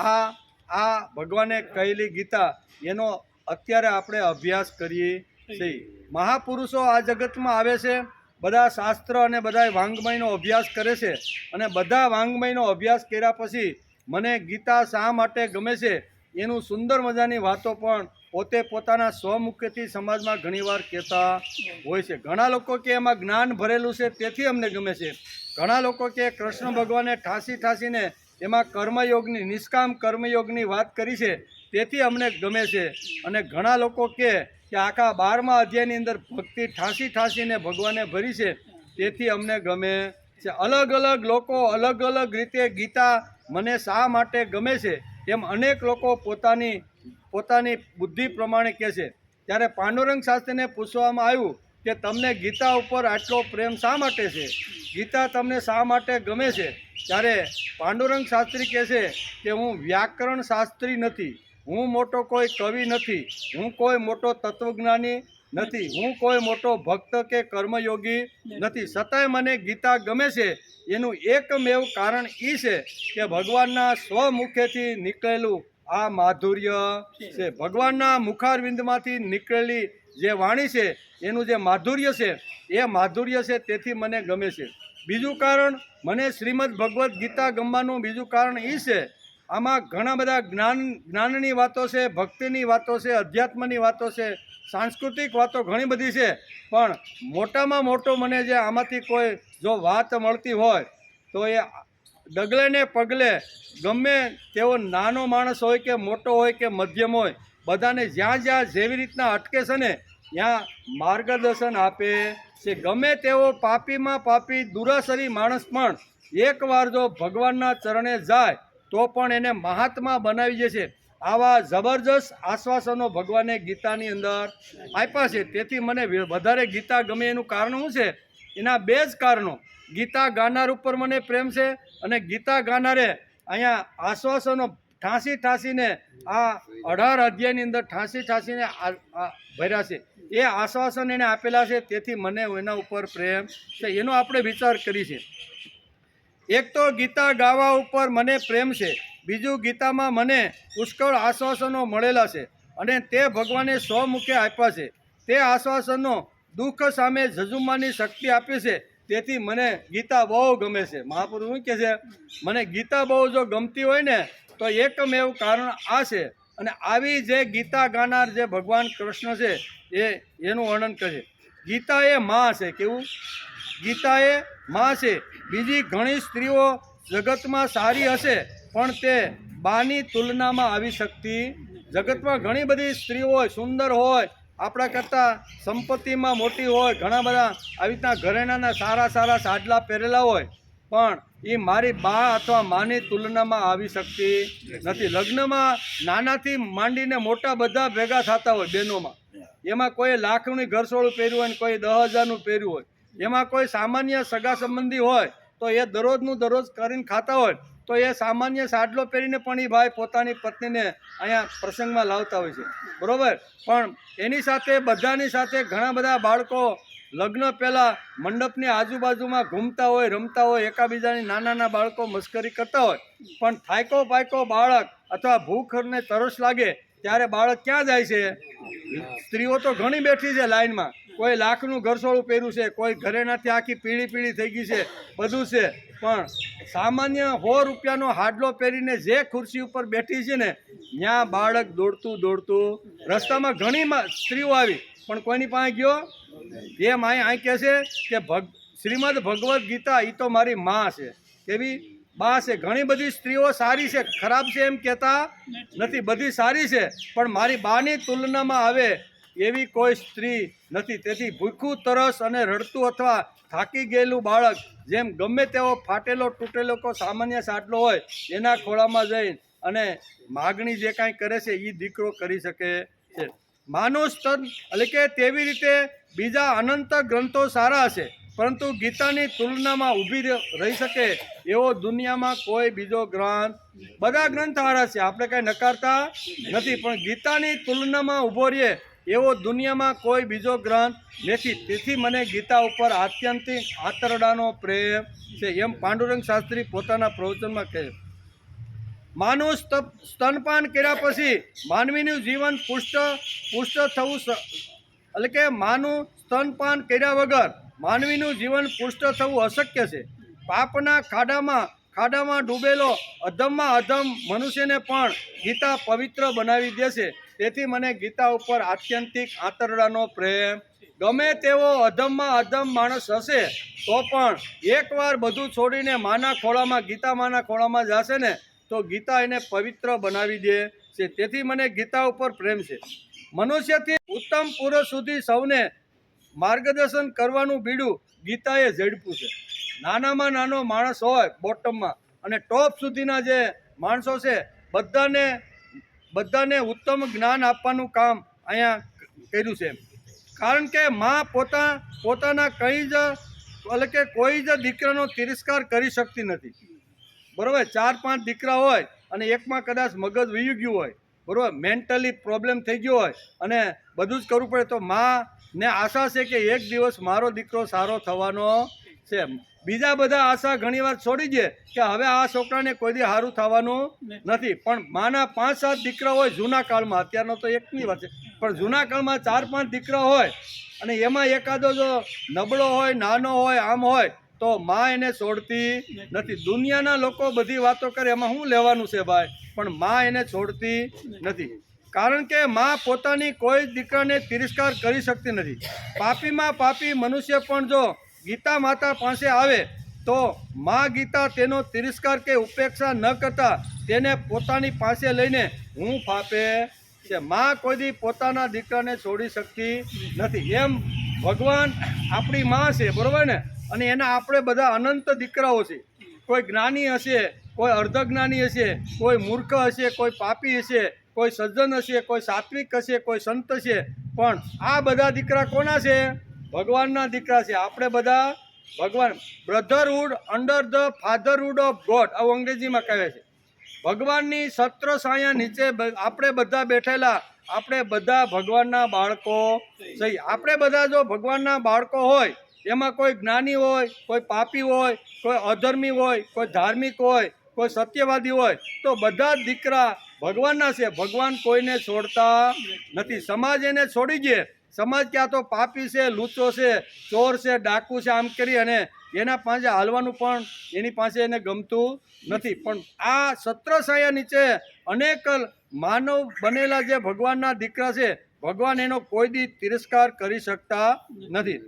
આ ભગવાને કહેલી ગીતા એનો અત્યારે આપણે અભ્યાસ કરીએ છીએ. મહાપુરુષો આ જગતમાં આવે છે, બધા શાસ્ત્ર અને બધા વાંગ્મયનો અભ્યાસ કરે છે અને બધા વાંગ્મયનો અભ્યાસ કર્યા પછી મને ગીતા શા માટે ગમે છે એનું સુંદર મજાની વાતો પણ પોતે પોતાના સ્વમુખથી સમાજમાં ઘણીવાર કહેતા હોય છે. ઘણા લોકો કે એમાં જ્ઞાન ભરેલું છે તેથી અમને ગમે છે. ઘણા લોકો કે કૃષ્ણ ભગવાને ઠાસીને એમાં કર્મયોગની, નિષ્કામ કર્મયોગની વાત કરી છે તેથી અમને ગમે છે. અને ઘણા લોકો કે આખા 12મા અધ્યાયની અંદર ભક્તિ ઠાસીને ભગવાને ભરી છે તેથી અમને ગમે છે. અલગ અલગ લોકો અલગ અલગ રીતે ગીતા મને શા માટે ગમે છે એમ અનેક લોકો પોતાની બુદ્ધિ પ્રમાણે કહે છે. ત્યારે પાંડુરંગ શાસ્ત્રીને પૂછવામાં આવ્યું કે તમને ગીતા ઉપર આટલો પ્રેમ શા માટે છે, ગીતા તમને શા માટે ગમે છે? ત્યારે પાંડુરંગ શાસ્ત્રી કહે છે કે હું વ્યાકરણ શાસ્ત્રી નથી, હું મોટો કોઈ કવિ નથી, હું કોઈ મોટો તત્વજ્ઞાની નથી, હું કોઈ મોટો ભક્ત કે કર્મયોગી નથી, છતાંય મને ગીતા ગમે છે. એનું એકમેવ કારણ એ છે કે ભગવાનના સ્વમુખેથી નીકળેલું આ માધુર્ય છે. ભગવાનના મુખારવિંદમાંથી નીકળેલી જે વાણી છે એનું જે માધુર્ય છે એ માધુર્ય છે તેથી મને ગમે છે. બીજું કારણ મને શ્રીમદ ભગવદ્ ગીતા ગમવાનું બીજું કારણ એ છે આમાં ઘણા બધા જ્ઞાનની વાતો છે, ભક્તિની વાતો છે, અધ્યાત્મની વાતો છે, સાંસ્કૃતિક વાતો ઘણી બધી છે. પણ મોટામાં મોટો મને જે આમાંથી કોઈ જો વાત મળતી હોય તો એ ડગલે ને પગલે ગમે તેવો નાનો માણસ હોય કે મોટો હોય કે મધ્યમ હોય બધાને જ્યાં જેવી રીતના અટકે છે ને ત્યાં માર્ગદર્શન આપે છે. ગમે તેવો પાપીમાં પાપી દુરાસરી માણસ પણ એકવાર જો ભગવાનના ચરણે જાય તો પણ એને મહાત્મા બનાવી જશે. આવા જબરજસ્ત આશ્વાસનો ભગવાને ગીતાની અંદર આપ્યા છે. તેથી મને વધારે ગીતા ગમે એનું કારણ શું છે? એના બે જ કારણો. ગીતા ગાનાર ઉપર મને પ્રેમ છે અને ગીતા ગાનારે અહીંયા આશ્વાસનો ઠાસીને આ 18 અધ્યાયની અંદર ઠાસીને ભર્યા છે. એ આશ્વાસન એને આપેલા છે તેથી મને એના ઉપર પ્રેમ છે. એનો આપણે વિચાર કરી છે. એક તો ગીતા ગાવા ઉપર મને પ્રેમ છે, બીજું ગીતામાં મને પુષ્કળ આશ્વાસનો મળેલા છે અને તે ભગવાને સ્વમુખે આપ્યા છે. તે આશ્વાસનો દુઃખ સામે ઝઝુમવાની શક્તિ આપી છે. તેથી મને ગીતા બહુ ગમે છે. મહાપુરુષ શું કહે છે, મને ગીતા બહુ જો ગમતી હોય ને તો એકમેવ કારણ આ છે. અને આવી જે ગીતા ગાનાર જે ભગવાન કૃષ્ણ છે એનું વર્ણન કરે. ગીતા એ માં છે. કેવું? ગીતા એ માં છે. બીજી ઘણી સ્ત્રીઓ જગતમાં સારી હશે પણ તે બાની તુલનામાં આવી શકતી. જગતમાં ઘણી બધી સ્ત્રીઓ હોય, સુંદર હોય, આપણા કરતાં સંપત્તિમાં મોટી હોય, ઘણા બધા આવી રીતના ઘરેણાના સારા સારા સાડલા પહેરેલા હોય, પણ એ મારી બા અથવા માની તુલનામાં આવી શકતી નથી. લગ્નમાં નાનાથી માંડીને મોટા બધા ભેગા થતા હોય બહેનોમાં. એમાં કોઈ લાખનું ઘરસોળું પહેર્યું હોય ને કોઈ 10,000નું પહેર્યું હોય. એમાં કોઈ સામાન્ય સગા સંબંધી હોય તો એ દરરોજનું દરરોજ કરીને ખાતા હોય તો એ સામાન્ય સાડલો પહેરીને પણ એ ભાઈ પોતાની પત્નીને અહીંયા પ્રસંગમાં લાવતા હોય છે. બરાબર? પણ એની સાથે બધાની સાથે ઘણા બધા બાળકો લગ્ન પહેલાં મંડપની આજુબાજુમાં ઘૂમતા હોય, રમતા હોય, એકાબીજાની નાના બાળકો મસ્કરી કરતા હોય. પણ થાયકો પાયકો બાળક અથવા ભૂખ અને તરસ લાગે ત્યારે બાળક ક્યાં જાય છે? સ્ત્રીઓ તો ઘણી બેઠી છે લાઈનમાં. કોઈ લાખનું ઘરસોળું પહેર્યું છે, કોઈ ઘરેણાથી આખી પીળી થઈ ગઈ છે, બધું છે. પણ સામાન્ય 100 રૂપિયાનો હાડલો પહેરીને જે ખુરશી ઉપર બેઠી છે ને ત્યાં બાળક દોડતું રસ્તામાં ઘણી સ્ત્રીઓ આવી પણ કોઈની પાસે ગયો. એમ અહીં કહે છે કે શ્રીમદ ભગવદ્ ગીતા એ તો મારી માં છે. કેવી? બા છે. ઘણી બધી સ્ત્રીઓ સારી છે, ખરાબ છે એમ કહેતા નથી, બધી સારી છે, પણ મારી બાની તુલનામાં આવે એવી કોઈ સ્ત્રી નથી. તેથી ભૂખું, તરસ અને રડતું અથવા થાકી ગયેલું બાળક જેમ ગમે તેવો ફાટેલો તૂટેલો કોઈ સામાન્ય સાટલો હોય એના ખોળામાં જઈ અને માગણી જે કાંઈ કરે છે એ દીકરો કરી શકે છે. માનું સ્તન એટલે કે તેવી રીતે બીજા અનંત ગ્રંથો સારા હશે પરંતુ ગીતાની તુલનામાં ઊભી રહી શકે એવો દુનિયામાં કોઈ બીજો ગ્રંથ. બધા ગ્રંથ સારા છે, આપણે કાંઈ નકારતા નથી, પણ ગીતાની તુલનામાં ઊભો રહે એવો દુનિયામાં કોઈ બીજો ગ્રંથ નથી. તેથી મને ગીતા ઉપર આત્યંતિક આંતરડાનો પ્રેમ છે. એમ પાંડુરંગ શાસ્ત્રી પોતાના પ્રવચનમાં કહે. માનું સ્તનપાન કર્યા પછી માનવીનું જીવન પુષ્ટ થવું એટલે કે માનું સ્તનપાન કર્યા વગર માનવીનું જીવન પુષ્ટ થવું અશક્ય છે. પાપના ખાડામાં ડૂબેલો અધમમાં અધમ મનુષ્યને પણ ગીતા પવિત્ર બનાવી દેશે. તેથી મને ગીતા ઉપર આત્યંતિક આંતરડાનો પ્રેમ. ગમે તેવો અધમમાં અધમ માણસ હશે તો પણ એકવાર બધું છોડીને માના ખોળામાં ગીતા માના ખોળામાં જશે ને તો ગીતા એને પવિત્ર બનાવી દે છે. તેથી મને ગીતા ઉપર પ્રેમ છે. મનુષ્યથી ઉત્તમ પુરુષ સુધી સૌને માર્ગદર્શન કરવાનું બીડું ગીતાએ ઝડપ્યું છે. નાનામાં નાનો માણસ હોય બોટમમાં અને ટોપ સુધીના જે માણસો છે બધાને ઉત્તમ જ્ઞાન આપવાનું કામ અહીંયા કર્યું છે. કારણ કે માં પોતાના કોઈ જ દીકરાનો તિરસ્કાર કરી શકતી નથી. બરાબર? 4-5 દીકરા હોય અને એકમાં કદાચ મગજ વહી ગયું હોય, બરાબર, મેન્ટલી પ્રોબ્લેમ થઈ ગયો હોય અને બધું જ કરવું પડે તો માને આશા છે કે એક દિવસ મારો દીકરો સારો થવાનો છે. બીજા બધા આશા ઘણીવાર છોડી દે કે હવે આ છોકરાને કોઈ દી સારું થવાનું નથી. પણ માના 5-7 દીકરા હોય જૂના કાળમાં, અત્યારનો તો એકની વાત છે, પણ જૂના કાળમાં 4-5 દીકરા હોય અને એમાં એકાદો જો નબળો હોય, નાનો હોય, આમ હોય તો માં એને છોડતી નથી. દુનિયાના લોકો બધી વાતો કરે એમાં શું લેવાનું છે ભાઈ, પણ માં એને છોડતી નથી. કારણ કે માં પોતાની કોઈ દીકરાને તિરસ્કાર કરી શકતી નથી. પાપીમાં પાપી મનુષ્ય પણ જો ગીતા માતા પાસે આવે તો માં ગીતા તેનો તિરસ્કાર કે ઉપેક્ષા ન કરતા તેને પોતાની પાસે લઈને હું ફાપે છે. માં કોઈ દી પોતાના દીકરાને છોડી શકતી નથી. એમ ભગવાન આપણી માં છે, બરાબર ને? અને એના આપણે બધા અનંત દીકરાઓ છે. કોઈ જ્ઞાની હશે, કોઈ અર્ધજ્ઞાની હશે, કોઈ મૂર્ખ હશે, કોઈ પાપી હશે, કોઈ સજ્જન હશે, કોઈ સાત્વિક હશે, કોઈ સંત હશે, પણ આ બધા દીકરા કોના છે? ભગવાનના દીકરા છે. આપણે બધા ભગવાન Brotherhood under the ફાધરહુડ of God આવું અંગ્રેજીમાં કહે છે. ભગવાનની છત્ર છાયા નીચે આપણે બધા બેઠેલા, આપણે બધા ભગવાનના બાળકો છે. આપણે બધા જો ભગવાનના બાળકો હોય એમાં કોઈ જ્ઞાની હોય, કોઈ પાપી હોય, કોઈ અધર્મી હોય, કોઈ ધાર્મિક હોય, કોઈ સત્યવાદી હોય તો બધા જ દીકરા ભગવાનના છે. ભગવાન કોઈને છોડતા નથી. સમાજ એને છોડી દે સમાજ કે આ તો પાપી છે, લૂચો છે, ચોર છે, ડાકુ છે, આમ કરી અને એના પાસે હાલવાનું પણ એની પાસે એને ગમતું નથી. પણ આ છત્રછાયા નીચે અનેક માનવ બનેલા જે ભગવાનના દીકરા છે, ભગવાન એનો કોઈ દી તિરસ્કાર કરી શકતા નથી.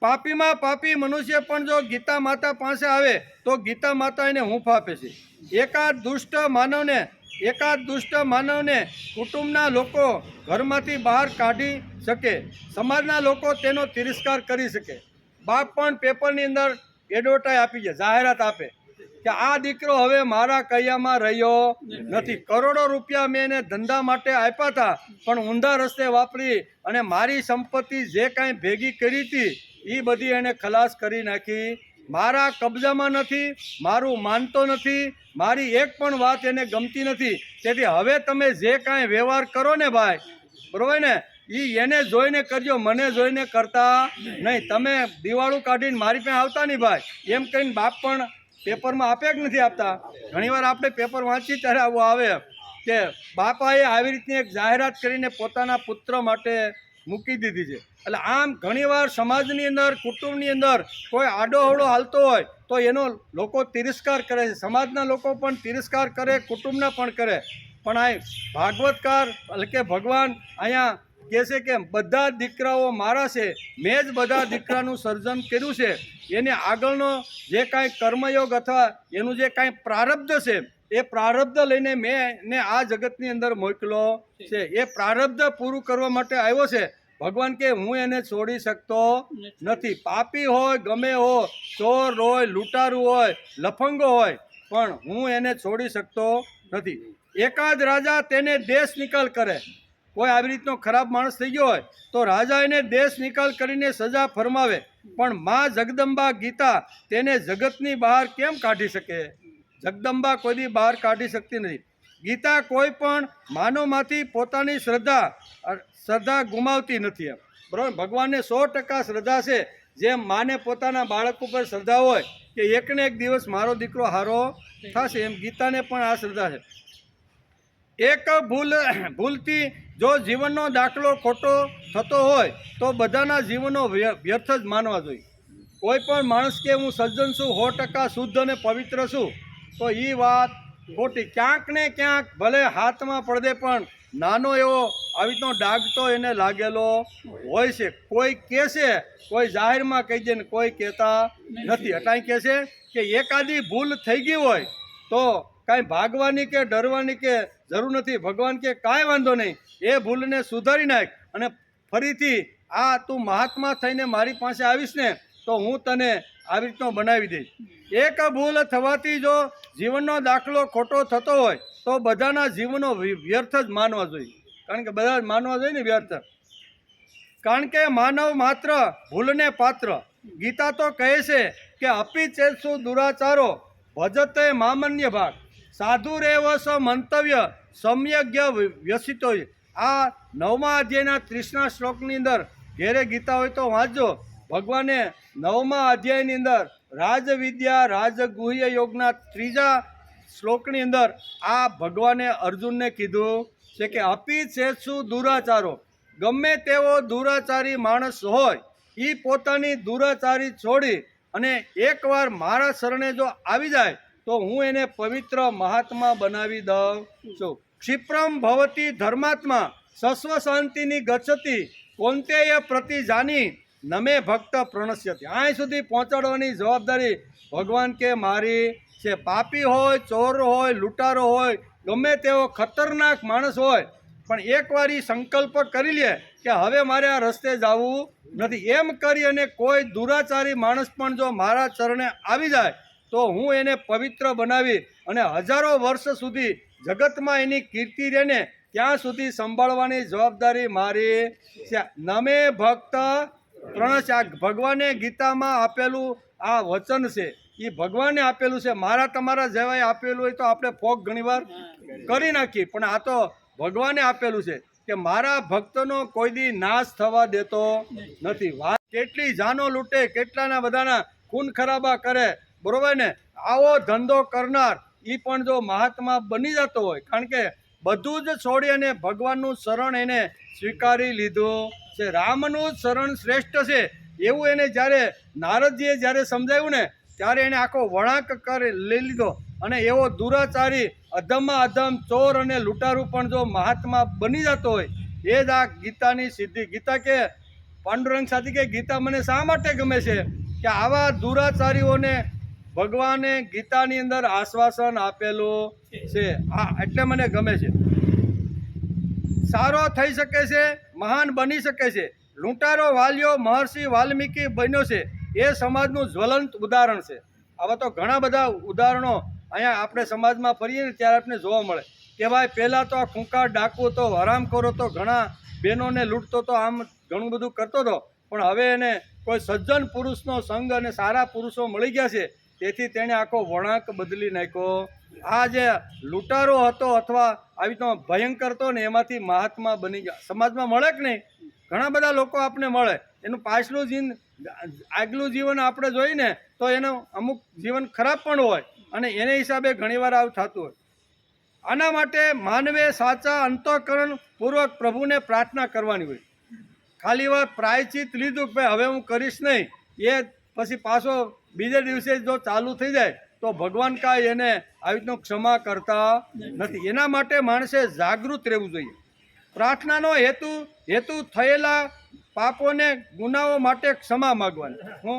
પાપીમાં પાપી મનુષ્ય પણ જો ગીતા માતા પાસે આવે તો ગીતા માતા એને હૂંફ આપે છે. એકાદ દુષ્ટ માનવને કુટુંબના લોકો ઘરમાંથી બહાર કાઢી શકે, સમાજના લોકો તેનો તિરસ્કાર કરી શકે. બાપ પણ પેપરની અંદર એડવર્ટાઈઝ આપી છે, જાહેરાત આપે કે આ દીકરો હવે મારા કૈયામાં રહ્યો નથી. કરોડો રૂપિયા મેં એને ધંધા માટે આપ્યા હતા, પણ ઊંધા રસ્તે વાપરી અને મારી સંપત્તિ જે કાંઈ ભેગી કરી હતી એ બધી એને ખલાસ કરી નાખી. મારા કબજામાં નથી, મારું માનતો નથી, મારી એક પણ વાત એને ગમતી નથી. તેથી હવે તમે જે કાંઈ વ્યવહાર કરો ને ભાઈ, બરોબર ને, એને જોઈને કરજો, મને જોઈને કરતા નહીં. તમે દિવાળું કાઢીને મારી પાસે આવતા નહીં ભાઈ, એમ કહીને બાપ પણ પેપરમાં આપે કે નથી આપતા. ઘણીવાર આપણે પેપર વાંચીએ ત્યારે આવું આવે કે બાપાએ આવી રીતની એક જાહેરાત કરીને પોતાના પુત્ર માટે મૂકી દીધી છે. એટલે આમ ઘણીવાર સમાજની અંદર, કુટુંબની અંદર કોઈ આડોઅવળો હાલતો હોય તો એનો લોકો તિરસ્કાર કરે છે. સમાજના લોકો પણ તિરસ્કાર કરે, કુટુંબના પણ કરે. પણ આ ભાગવતકાર એટલે કે ભગવાન અહીંયા કહે છે કે બધા દીકરાઓ મારા છે, મેં જ બધા દીકરાનું સર્જન કર્યું છે. એને આગળનો જે કાંઈ કર્મયોગ અથવા એનું જે કાંઈ પ્રારબ્ધ છે એ પ્રારબ્ધ લઈને મેં એને આ જગતની અંદર મોકલો છે. એ પ્રારબ્ધ પૂરું કરવા માટે આવ્યો છે. ભગવાન કે હું એને છોડી શકતો નથી. પાપી હોય, ગમે હોય, ચોર હોય, લૂંટારું હોય, લફંગો હોય, પણ હું એને છોડી શકતો નથી. એકાદ રાજા તેને દેશ નિકાલ કરે. કોઈ આવી રીતનો ખરાબ માણસ થઈ ગયો હોય તો રાજા એને દેશ નિકાલ કરીને સજા ફરમાવે, પણ માં જગદંબા ગીતા તેને જગતની બહાર કેમ કાઢી શકે? જગદંબા કોઈ દી બહાર કાઢી શકતી નથી. ગીતા કોઈ પણ માનવમાંથી પોતાની શ્રદ્ધા ગુમાવતી નથી. બરાબર, ભગવાનને 100% શ્રદ્ધા છે. જેમ માને પોતાના બાળક ઉપર શ્રદ્ધા હોય કે એકને એક દિવસ મારો દીકરો હારો થશે, એમ ગીતાને પણ આ શ્રદ્ધા છે. એક ભૂલથી જો જીવનનો દાખલો ખોટો થતો હોય તો બધાના જીવનો વ્યર્થ જ માનવા જોઈએ. કોઈ પણ માણસ કે હું સજ્જન છું, 100% શુદ્ધ અને પવિત્ર છું, તો એ વાત ખોટી. ક્યાંક ને ક્યાંક ભલે હાથમાં પડદે પણ નાનો એવો આવી રીતનો ડાઘ તો એને લાગેલો હોય છે. કોઈ કહે છે, કોઈ જાહેરમાં કહી દે ને કોઈ કહેતા નથી. એટલે કહે છે કે એકાદી ભૂલ થઈ ગઈ હોય તો કાંઈ ભાગવાની કે ડરવાની કે જરૂર નથી. ભગવાન કે કાંઈ વાંધો નહીં, એ ભૂલને સુધારી નાખ અને ફરીથી આ તું મહાત્મા થઈને મારી પાસે આવીશ ને તો હું તને આવી રીતનો બનાવી દઈશ. એક ભૂલ થવાથી જો જીવનનો દાખલો ખોટો થતો હોય તો બધાના જીવનો વ્યર્થ જ માનવા જોઈએ. કારણ કે બધા જ માનવા જોઈએ ને વ્યર્થ, કારણ કે માનવ માત્ર ભૂલને પાત્ર. ગીતા તો કહે છે કે અપી ચેતસુ દુરાચારો ભજતે મામન્ય ભાગ, સાધુ રેવસ મંતવ્ય સમ્યજ્ઞ વ્યસિતો. આ 9મા અધ્યાયના 30ના શ્લોકની અંદર ઘેરે ગીતા હોય તો વાંચજો. ભગવાને 9મા અધ્યાયની અંદર રાજવિદ્યા રાજગુહ્ય યોગના 3જા શ્લોકની અંદર આ ભગવાને અર્જુનને કીધું છે કે અપી ચેતસુ દુરાચારો. ગમે તેવો દુરાચારી માણસ હોય એ પોતાની દુરાચારી છોડી અને એકવાર મારા શરણે જો આવી જાય તો હું એને પવિત્ર મહાત્મા બનાવી દઉં છું. ક્ષિપ્રમ ભવતી ધર્માત્મા સસ્વ શાંતિની ગચ્છતિ કોંતેય પ્રતિ જાની નમે ભક્ત પ્રણશ્યતિ. અહીં સુધી પહોંચાડવાની જવાબદારી ભગવાન કે મારી છે. પાપી હોય, ચોર હોય, લૂંટારો હોય, ગમે તેવો ખતરનાક માણસ હોય, પણ એકવાર એ સંકલ્પ કરી લે કે હવે મારે આ રસ્તે જવું નથી, એમ કરી અને કોઈ દુરાચારી માણસ પણ જો મારા ચરણે આવી જાય તો હું એને પવિત્ર બનાવી અને હજારો વર્ષ સુધી જગતમાં એની કીર્તિ રહે ત્યાં સુધી સંભાળવાની જવાબદારી મારી છે. નમે ભક્ત પ્રણશ. આ ભગવાને ગીતામાં આપેલું આ વચન છે, એ ભગવાને આપેલું છે. મારા તમારા જેવાય આપેલું હોય તો આપણે ફોક ઘણીવાર કરી નાખીએ, પણ આ તો ભગવાને આપેલું છે કે મારા ભક્તનો કોઈ દી નાશ થવા દેતો નથી. વાત કેટલી જાનો લૂંટે, કેટલાના બધાના ખૂન ખરાબા કરે, બરોબર ને. આવો ધંધો કરનાર એ પણ જો મહાત્મા બની જતો હોય, કારણ કે બધું જ છોડી અને ભગવાનનું શરણ એને સ્વીકારી લીધું છે. રામનું જ શરણ શ્રેષ્ઠ છે એવું એને જ્યારે નારદજીએ જ્યારે સમજાવ્યું ને ત્યારે એને આખો વળાંક કરી લઈ લીધો. અને એવો દુરાચારી અધમમાં અધમ ચોર અને લૂંટારૂ પણ જો મહાત્મા બની જતો હોય એ જ આ ગીતાની સિદ્ધિ. ગીતા કે પાંડુરંગ સાથી કે ગીતા મને શા માટે ગમે છે કે આવા દુરાચારીઓને ભગવાને ગીતાની અંદર આશ્વાસન આપેલું છે. હા, એટલે મને ગમે છે. સારો થઈ શકે છે, મહાન બની શકે છે. લૂંટારો વાલિયો મહર્ષિ વાલ્મીકી બન્યો છે એ સમાજનું જ્વલંત ઉદાહરણ છે. આવા તો ઘણા બધા ઉદાહરણો અહીંયા આપણે સમાજમાં ફરીએ ને ત્યારે આપણે જોવા મળે કે ભાઈ પહેલાં તો આ ખૂંખાર ડાકુ તો હરામખોરો તો ઘણા બહેનોને લૂંટતો તો આમ ઘણું બધું કરતો હતો, પણ હવે એને કોઈ સજ્જન પુરુષનો સંગ અને સારા પુરુષો મળી ગયા છે તેથી તેણે આખો વળાંક બદલી નાખ્યો. આ જે લૂંટારો હતો અથવા આવી રીતનો ભયંકર હતો ને એમાંથી મહાત્મા બની ગયા. સમાજમાં મળે કે નહીં? ઘણા બધા લોકો આપણે મળે, એનું પાછલું આગલું જીવન આપણે જોઈને તો એનું અમુક જીવન ખરાબ પણ હોય અને એને હિસાબે ઘણીવાર આવું થતું હોય. આના માટે માનવે સાચા અંતઃકરણ પૂર્વક પ્રભુને પ્રાર્થના કરવાની હોય. ખાલી વાર પ્રાયચિત લીધું કે ભાઈ હવે હું કરીશ નહીં, એ પછી પાછો બીજે દિવસે જો ચાલુ થઈ જાય તો ભગવાન કાંઈ એને આવી રીતનું ક્ષમા કરતા નથી. એના માટે માણસે જાગૃત રહેવું જોઈએ. પ્રાર્થનાનો હેતુ થયેલા પાપોને ગુનાઓ માટે ક્ષમા માગવાની. હું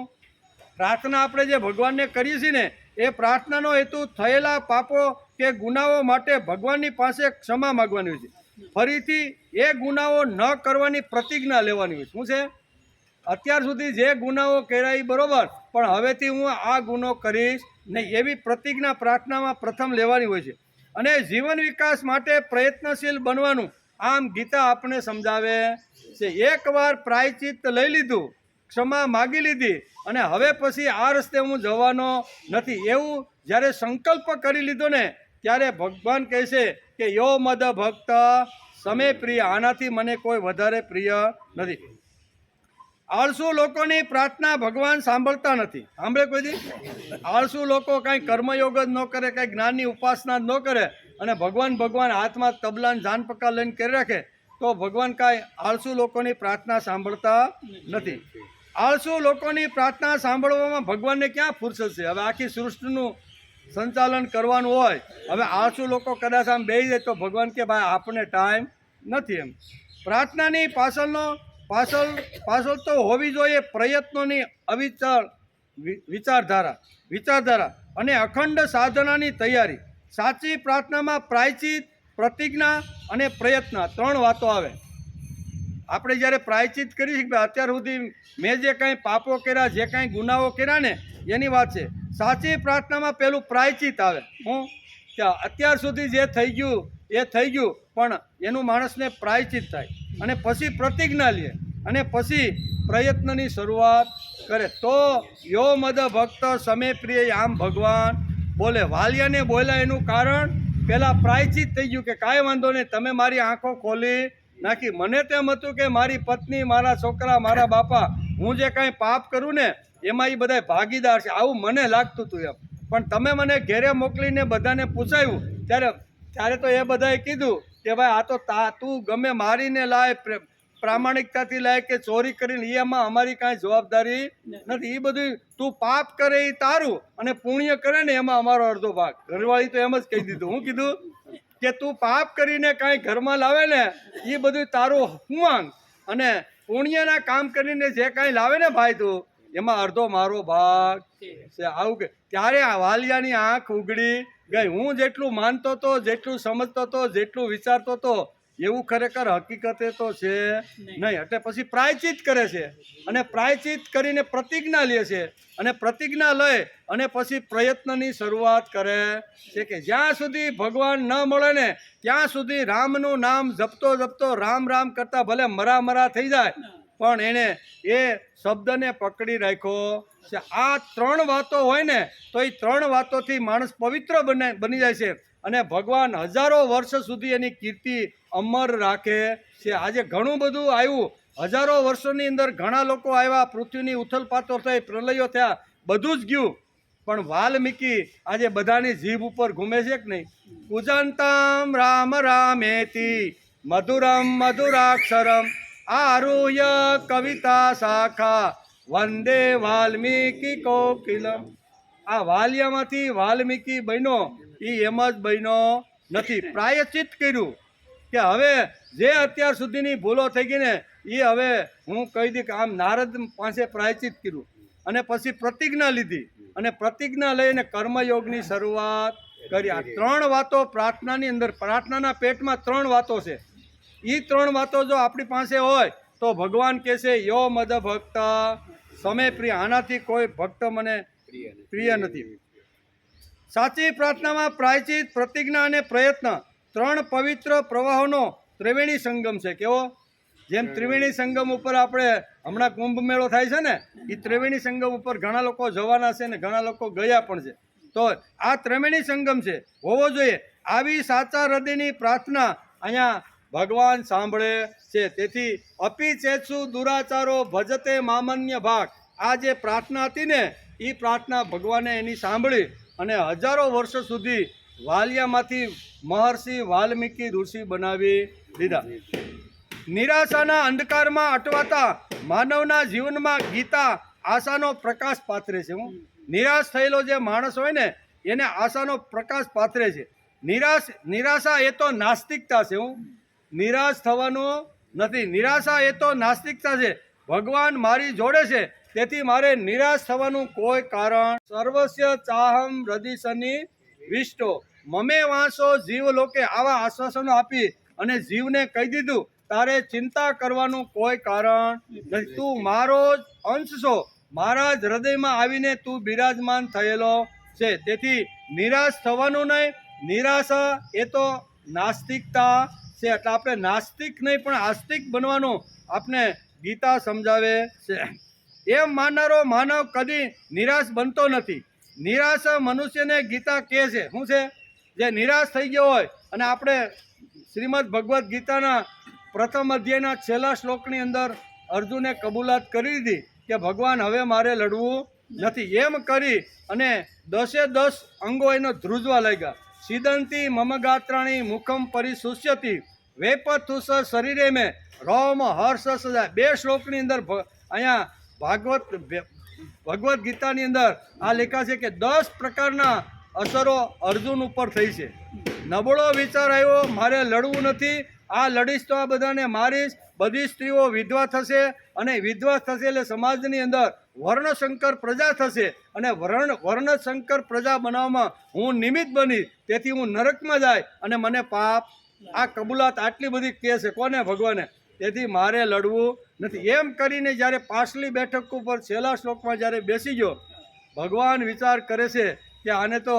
પ્રાર્થના આપણે જે ભગવાનને કરીએ છીએ ને એ પ્રાર્થનાનો હેતુ થયેલા પાપો કે ગુનાઓ માટે ભગવાનની પાસે ક્ષમા માગવાની હોય છે. ફરીથી એ ગુનાઓ ન કરવાની પ્રતિજ્ઞા લેવાની હોય. શું છે? અત્યાર સુધી જે ગુનાઓ કર્યા એ બરોબર, પણ હવેથી હું આ ગુનો કરીશ નહીં એવી પ્રતિજ્ઞા પ્રાર્થનામાં પ્રથમ લેવાની હોય છે. અને જીવન વિકાસ માટે પ્રયત્નશીલ બનવાનું આમ ગીતા આપણે સમજાવે છે. એકવાર પ્રાયચિત્ત લઈ લીધું, ક્ષમા માગી લીધી અને હવે પછી આ રસ્તે હું જવાનો નથી એવું જ્યારે સંકલ્પ કરી લીધો ને ત્યારે ભગવાન કહે છે કે યો મદ ભક્ત સમે પ્રિય, આનાથી મને કોઈ વધારે પ્રિય નથી. આળસુ લોકોની પ્રાર્થના ભગવાન સાંભળતા નથી. સાંભળે કોઈ દી? આળસુ લોકો કાંઈ કર્મયોગ જ ન કરે, કાંઈ જ્ઞાનની ઉપાસના જ ન કરે અને ભગવાન હાથમાં તબલાને જાનપકા લઈને કરી રાખે તો ભગવાન કાંઈ આળસુ લોકોની પ્રાર્થના સાંભળતા નથી. આળસુ લોકોની પ્રાર્થના સાંભળવામાં ભગવાનને ક્યાં ફુરસદ છે? હવે આખી સૃષ્ટિનું સંચાલન કરવાનું હોય, હવે આળસુ લોકો કદાચ આમ બેસી જાય તો ભગવાન કે ભાઈ આપણને ટાઈમ નથી. એમ પ્રાર્થનાની પાછળ તો હોવી જોઈએ પ્રયત્નોની અવિચળ વિચારધારા અને અખંડ સાધનાની તૈયારી. સાચી પ્રાર્થનામાં પ્રાયચિત, પ્રતિજ્ઞા અને પ્રયત્ન ત્રણ વાતો આવે. આપણે જ્યારે પ્રાયચિત કરીએ કે અત્યાર સુધી મેં જે કાંઈ પાપો કર્યા, જે કાંઈ ગુનાઓ કર્યા ને એની વાત છે. સાચી પ્રાર્થનામાં પહેલું પ્રાયચિત આવે. હું કે અત્યાર સુધી જે થઈ ગયું એ થઈ ગયું, પણ એનું માણસને પ્રાયચિત થાય અને પછી પ્રતિજ્ઞા લે અને પછી પ્રયત્નની શરૂઆત કરે તો યો મદ ભક્ત સમે પ્રિય આમ ભગવાન બોલે. વાલિયાને બોલ્યા એનું કારણ પહેલાં પ્રાયચિત થઈ ગયું કે કાંઈ વાંધો નહીં, તમે મારી આંખો ખોલી નાખી. મને તેમ હતું કે મારી પત્ની, મારા છોકરા, મારા બાપા, હું જે કાંઈ પાપ કરું ને એમાં એ બધા ભાગીદાર છે આવું મને લાગતું હતું એમ. પણ તમે મને ઘેરે મોકલીને બધાને પૂછાયું ત્યારે તો એ બધાએ કીધું કે ભાઈ આ તો તું ગમે મારીને લાય, પ્રામાણિકતાથી લાય કે ચોરી કરીને, એમાં અમારી કાંઈ જવાબદારી નથી. એ બધું તું પાપ કરે એ તારું અને પુણ્ય કરે ને એમાં અમારો અડધો ભાગ. ઘરવાળી તો એમ જ કહી દીધું. હું કીધું કે તું પાપ કરીને કાંઈ ઘરમાં લાવે ને એ બધું તારું હુંવાંગ અને પુણ્યના કામ કરીને જે કાંઈ લાવે ને ભાઈ તું એમાં અડધો મારો ભાગ છે. આવું કે ત્યારે આ વાલિયાની આંખ ઉઘડી ગઈ. હું જેટલું માનતો હતો, જેટલું સમજતો હતો, જેટલું વિચારતો હતો એવું ખરેખર હકીકતે તો છે નહીં. એટલે પછી પ્રાયચિત કરે છે અને પ્રાયચિત કરીને પ્રતિજ્ઞા લે છે અને પ્રતિજ્ઞા લઈ અને પછી પ્રયત્નની શરૂઆત કરે છે કે જ્યાં સુધી ભગવાન ન મળે ને ત્યાં સુધી રામનું નામ જપતો રામ રામ કરતા ભલે મરા થઈ જાય પણ એણે એ શબ્દને પકડી રાખ્યો છે. આ ત્રણ વાતો હોય ને તો એ ત્રણ વાતોથી માણસ પવિત્ર બની જાય છે અને ભગવાન હજારો વર્ષ સુધી એની કીર્તિ અમર રાખે છે. આજે ઘણું બધું આવ્યું, હજારો વર્ષોની અંદર ઘણા લોકો આવ્યા, પૃથ્વીની ઉથલપાથલ થઈ, પ્રલયો થયા, બધું જ ગયું, પણ વાલ્મીકી આજે બધાની જીભ ઉપર ઘૂમે છે કે નહીં? પૂજંતમ રામ રામેતિ મધુરમ મધુરાક્ષરમ આરુહ્ય કવિતા શાખા વંદે વાલ્મીકી કોકિલમ. આ વાલિયામાંથી વાલ્મીકી બન્યો એ એમ જ બન્યો નથી. પ્રાયશ્ચિત કર્યું કે હવે જે અત્યાર સુધીની ભૂલો થઈ ગઈ ને એ હવે હું કહી દઉં કે આમ નારદ પાસે પ્રાયશ્ચિત કર્યું અને પછી પ્રતિજ્ઞા લીધી અને પ્રતિજ્ઞા લઈને કર્મયોગની શરૂઆત કરી. આ 3 વાતો પ્રાર્થનાની અંદર, પ્રાર્થનાના પેટમાં 3 વાતો છે. એ 3 વાતો જો આપણી પાસે હોય તો ભગવાન કહે છે યો મદ ભક્ત સમે પ્રિય. આનાથી કોઈ ભક્ત મને પ્રિય નથી. સાચી પ્રાર્થનામાં પ્રાયશ્ચિત, પ્રતિજ્ઞા અને પ્રયત્ન 3 પવિત્ર પ્રવાહોનો ત્રિવેણી સંગમ છે. કેવો? જેમ ત્રિવેણી સંગમ ઉપર આપણે હમણાં કુંભ મેળો થાય છે ને, એ ત્રિવેણી સંગમ ઉપર ઘણા લોકો જવાના છે ને ઘણા લોકો ગયા પણ છે. તો આ ત્રિવેણી સંગમ છે, હોવો જોઈએ. આવી સાચા હૃદયની પ્રાર્થના અહીંયા ભગવાન સાંભળે છે. તેથી અપી ચેતસુ દુરાચારો ભજતે મામન્ય ભાગ. આ જે પ્રાર્થના હતી ને એ પ્રાર્થના ભગવાને એની સાંભળી અને હજારો વર્ષ સુધી વાલિયામાંથી મહર્ષિ વાલ્મીકી ઋષિ બનાવી દીધા. નિરાશાના અંધકારમાં અટવાતા માનવના જીવનમાં ગીતા આશાનો પ્રકાશ પાથરે છે. હું નિરાશ થયેલો જે માણસ હોય ને એને આશાનો પ્રકાશ પાથરે છે. નિરાશા એ તો નાસ્તિકતા છે. હું નિરાશ થવાનું નથી. નિરાશા એ તો નાસ્તિકતા છે. ભગવાન મારી જોડે છે તેથી મારે નિરાશ થવાનું કોઈ કારણ. સર્વસ્ય ચાહમ હૃદયસની વિષ્ટો મમે વાંસો જીવ લોકે. આવા આશ્વાસનો આપી અને જીવને કહી દીધું તારે ચિંતા કરવાનું કોઈ કારણ નથી. તું મારો જ અંશ છો, મારા જ હૃદયમાં આવીને તું બિરાજમાન થયેલો છે. તેથી નિરાશ થવાનું નહીં. નિરાશા એ તો નાસ્તિકતા છે. એટલે આપણે નાસ્તિક નહીં પણ આસ્તિક બનવાનું આપણે ગીતા સમજાવે છે. એમ માનનારો માનવ કદી નિરાશ બનતો નથી. નિરાશ મનુષ્યને ગીતા કહે છે શું છે? જે નિરાશ થઈ ગયો હોય અને આપણે શ્રીમદ ભગવદ્ ગીતાના પ્રથમ અધ્યાયના છેલ્લા શ્લોકની અંદર અર્જુને કબૂલાત કરી દીધી કે ભગવાન હવે મારે લડવું નથી. એમ કરી અને 10 અંગો એનો ધ્રુજવા લાગ્યા. સિદંતી મમ ગાત્રાણી મુખમ પરિશુષ્યતિ વેપથુસ શરીરે મેં રોમ હર્ષ સજા. 2 શ્લોકની અંદર અહીંયા ભગવદ્ ગીતાની અંદર આ લેખા છે કે 10 પ્રકારના અસરો અર્જુન ઉપર થઈ છે. નબળો વિચાર આવ્યો મારે લડવું નથી, આ લડીશ તો આ બધાને મારીશ. બધી સ્ત્રીઓ વિધવા થશે અને વિધવા થશે એટલે સમાજની અંદર વર્ણશંકર પ્રજા થશે અને વર્ણશંકર પ્રજા બનાવવામાં હું નિમિત્ત બની, તેથી હું નરકમાં જાય અને મને પાપ. આ કબૂલાત આટલી બધી કહે છે કોને? ભગવાને. તેથી મારે લડવું નથી. એમ કરીને જ્યારે પાછલી બેઠક ઉપર છેલ્લા શ્લોકમાં જ્યારે બેસી ગયો ભગવાન વિચાર કરે છે કે આને તો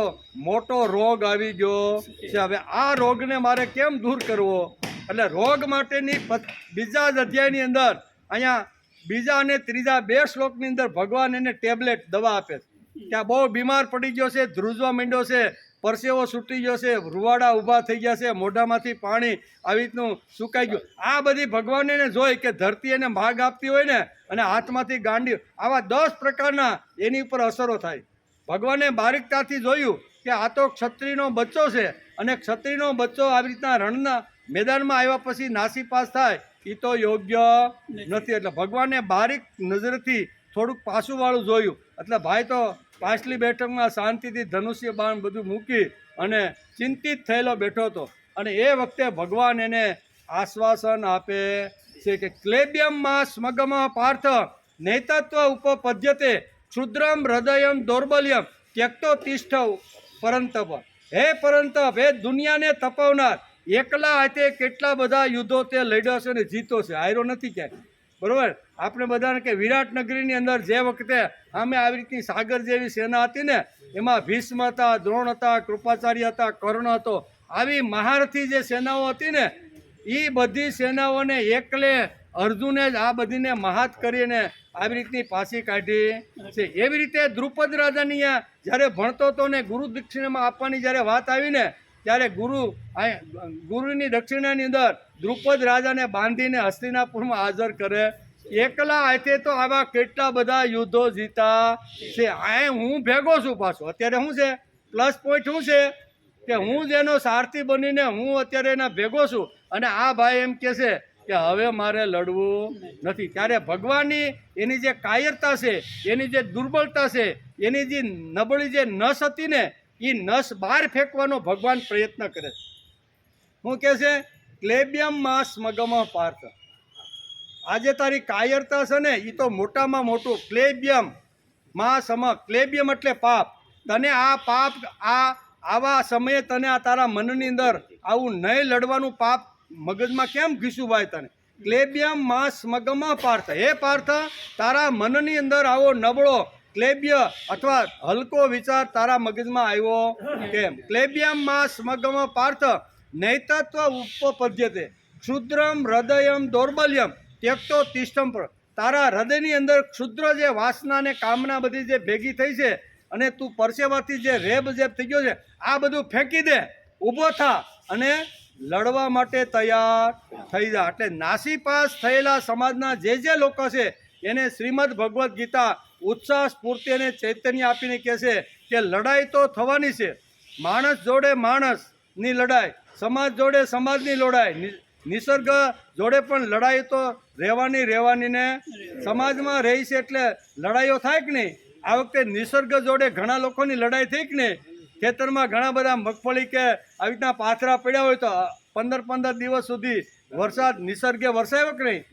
મોટો રોગ આવી ગયો છે. હવે આ રોગને મારે કેમ દૂર કરવો? એટલે રોગ માટેની બીજા જ અધ્યાયની અંદર અહીંયા બીજા અને ત્રીજા 2 શ્લોકની અંદર ભગવાન એને ટેબ્લેટ દવા આપે કે આ બહુ બીમાર પડી ગયો છે, ધ્રુજવા માંડ્યો છે, પરસેવો છૂટી ગયો છે, રૂવાડા ઊભા થઈ ગયા છે, મોઢામાંથી પાણી આવી રીતનું સુકાઈ ગયું. આ બધી ભગવાનને જોઈ કે ધરતી એને ભાગ આપતી હોય ને અને હાથમાંથી ગાંડી, આવા 10 પ્રકારના એની ઉપર અસરો થાય. ભગવાને બારીકતાથી જોયું કે આ તો ક્ષત્રિયનો બચ્ચો છે અને ક્ષત્રિયનો બચ્ચો આવી રીતના રણના મેદાનમાં આવ્યા પછી નાસીપાસ થાય એ તો યોગ્ય નથી. એટલે ભગવાને બારીક નજરથી થોડુંક પાછુંવાળું જોયું. એટલે ભાઈ તો પાછલી બેઠકમાં શાંતિથી ધનુષ્ય બાણ બધું મૂકી અને ચિંતિત થયેલો બેઠો હતો. અને એ વખતે ભગવાન એને આશ્વાસન આપે છે કે ક્લેબ્યમમાં સ્મગમ પાર્થ નૈતત્વ ઉપપદ્યતે ક્ષુદ્રમ હૃદયમ દૌર્બલ્યમ ત્યક્તો તિષ્ઠ પરંતપ. હે પરંતપ, હે દુનિયાને તપાવનાર, એકલા હાથે કેટલા બધા યુદ્ધો તે લડ્યો છે ને જીતો છે, હાર્યો નથી ક્યાંય. બરાબર? આપણે બધાને કે વિરાટનગરીની અંદર જે વખતે આમે આવી રીતની સાગર જેવી સેના હતી ને એમાં ભીષ્મ હતા, દ્રોણ હતા, કૃપાચાર્ય હતા, કર્ણ હતો. આવી મહારથી જે સેનાઓ હતી ને એ બધી સેનાઓને એકલે અર્જુને જ આ બધીને મહાત કરીને આવી રીતની પાછી કાઢી છે. એવી રીતે દ્રુપદ રાજાની જ્યારે ભણતો હતો ને ગુરુ દક્ષિણામાં આપવાની જ્યારે વાત આવી ને ત્યારે ગુરુની દક્ષિણાની અંદર દ્રુપદ રાજાને બાંધીને હસ્તિનાપુરમાં હાજર કરે એકલા હાથે તો આવા કેટલા બધા યુદ્ધો જીતા છે. આ હું ભેગો છું પાછો. અત્યારે શું છે પ્લસ પોઈન્ટ શું છે કે હું જેનો સારથી બનીને હું અત્યારે એના ભેગો છું, અને આ ભાઈ એમ કહે છે કે હવે મારે લડવું નથી. ત્યારે ભગવાનની એની જે કાયરતા છે, એની જે દુર્બળતા છે, એની જે નબળી જે નસ હતી ને, એ નસ બહાર ફેંકવાનો ભગવાન પ્રયત્ન કરે છે. શું કહે છે? ક્લેબ્યમ માં સ્મગમ પાર્થ. આજે તારી કાયરતા છે ને, એ તો મોટામાં મોટું ક્લેબ્યમ માં સમ. ક્લેબ્યમ એટલે પાપ. તને આ પાપ આવા સમયે તને આ તારા મનની અંદર આવું નહીં લડવાનું પાપ મગજમાં કેમ ઘીસું ભાઈ તને? ક્લેબ્યમ માં સ્મગમ પાર્થ. હે પાર્થ, તારા મનની અંદર આવો નબળો ક્લેબ્ય અથવા હલકો વિચાર તારા મગજમાં આવ્યો કેમ? ક્લેબ્યમ માં સ્મગમ પાર્થ નૈતત્વ ઉપપદ્યતે ક્ષુદ્રમ હૃદયમ દૌર્બલ્યમ ત્યક્તો તિષ્ઠમ. તારા હૃદયની અંદર ક્ષુદ્ર જે વાસના ને કામના બધી જે ભેગી થઈ છે, અને તું પરસેવાથી જે રેબ જેબ થઈ ગયો છે, આ બધું ફેંકી દે, ઊભો થા અને લડવા માટે તૈયાર થઈ જા. એટલે નાસીપાસ થયેલા સમાજના જે લોકો છે એને શ્રીમદ ભગવદ્ ગીતા ઉત્સાહ સ્ફૂર્તિ અને ચૈતન્ય આપીને કહે છે કે લડાઈ તો થવાની છે. માણસ જોડે માણસની લડાઈ, સમાજ જોડે સમાજની લડાઈ, નિસર્ગ જોડે પણ લડાઈ તો રહેવાની ને સમાજમાં રહી છે, એટલે લડાઈઓ થાય કે નહીં? આ વખતે નિસર્ગ જોડે ઘણા લોકોની લડાઈ થઈ કે નહીં? ખેતરમાં ઘણા બધા મગફળી કે આવી રીતના પાથરા પડ્યા હોય તો 15 દિવસ સુધી વરસાદ નિસર્ગે વરસાવ્યો કે નહીં?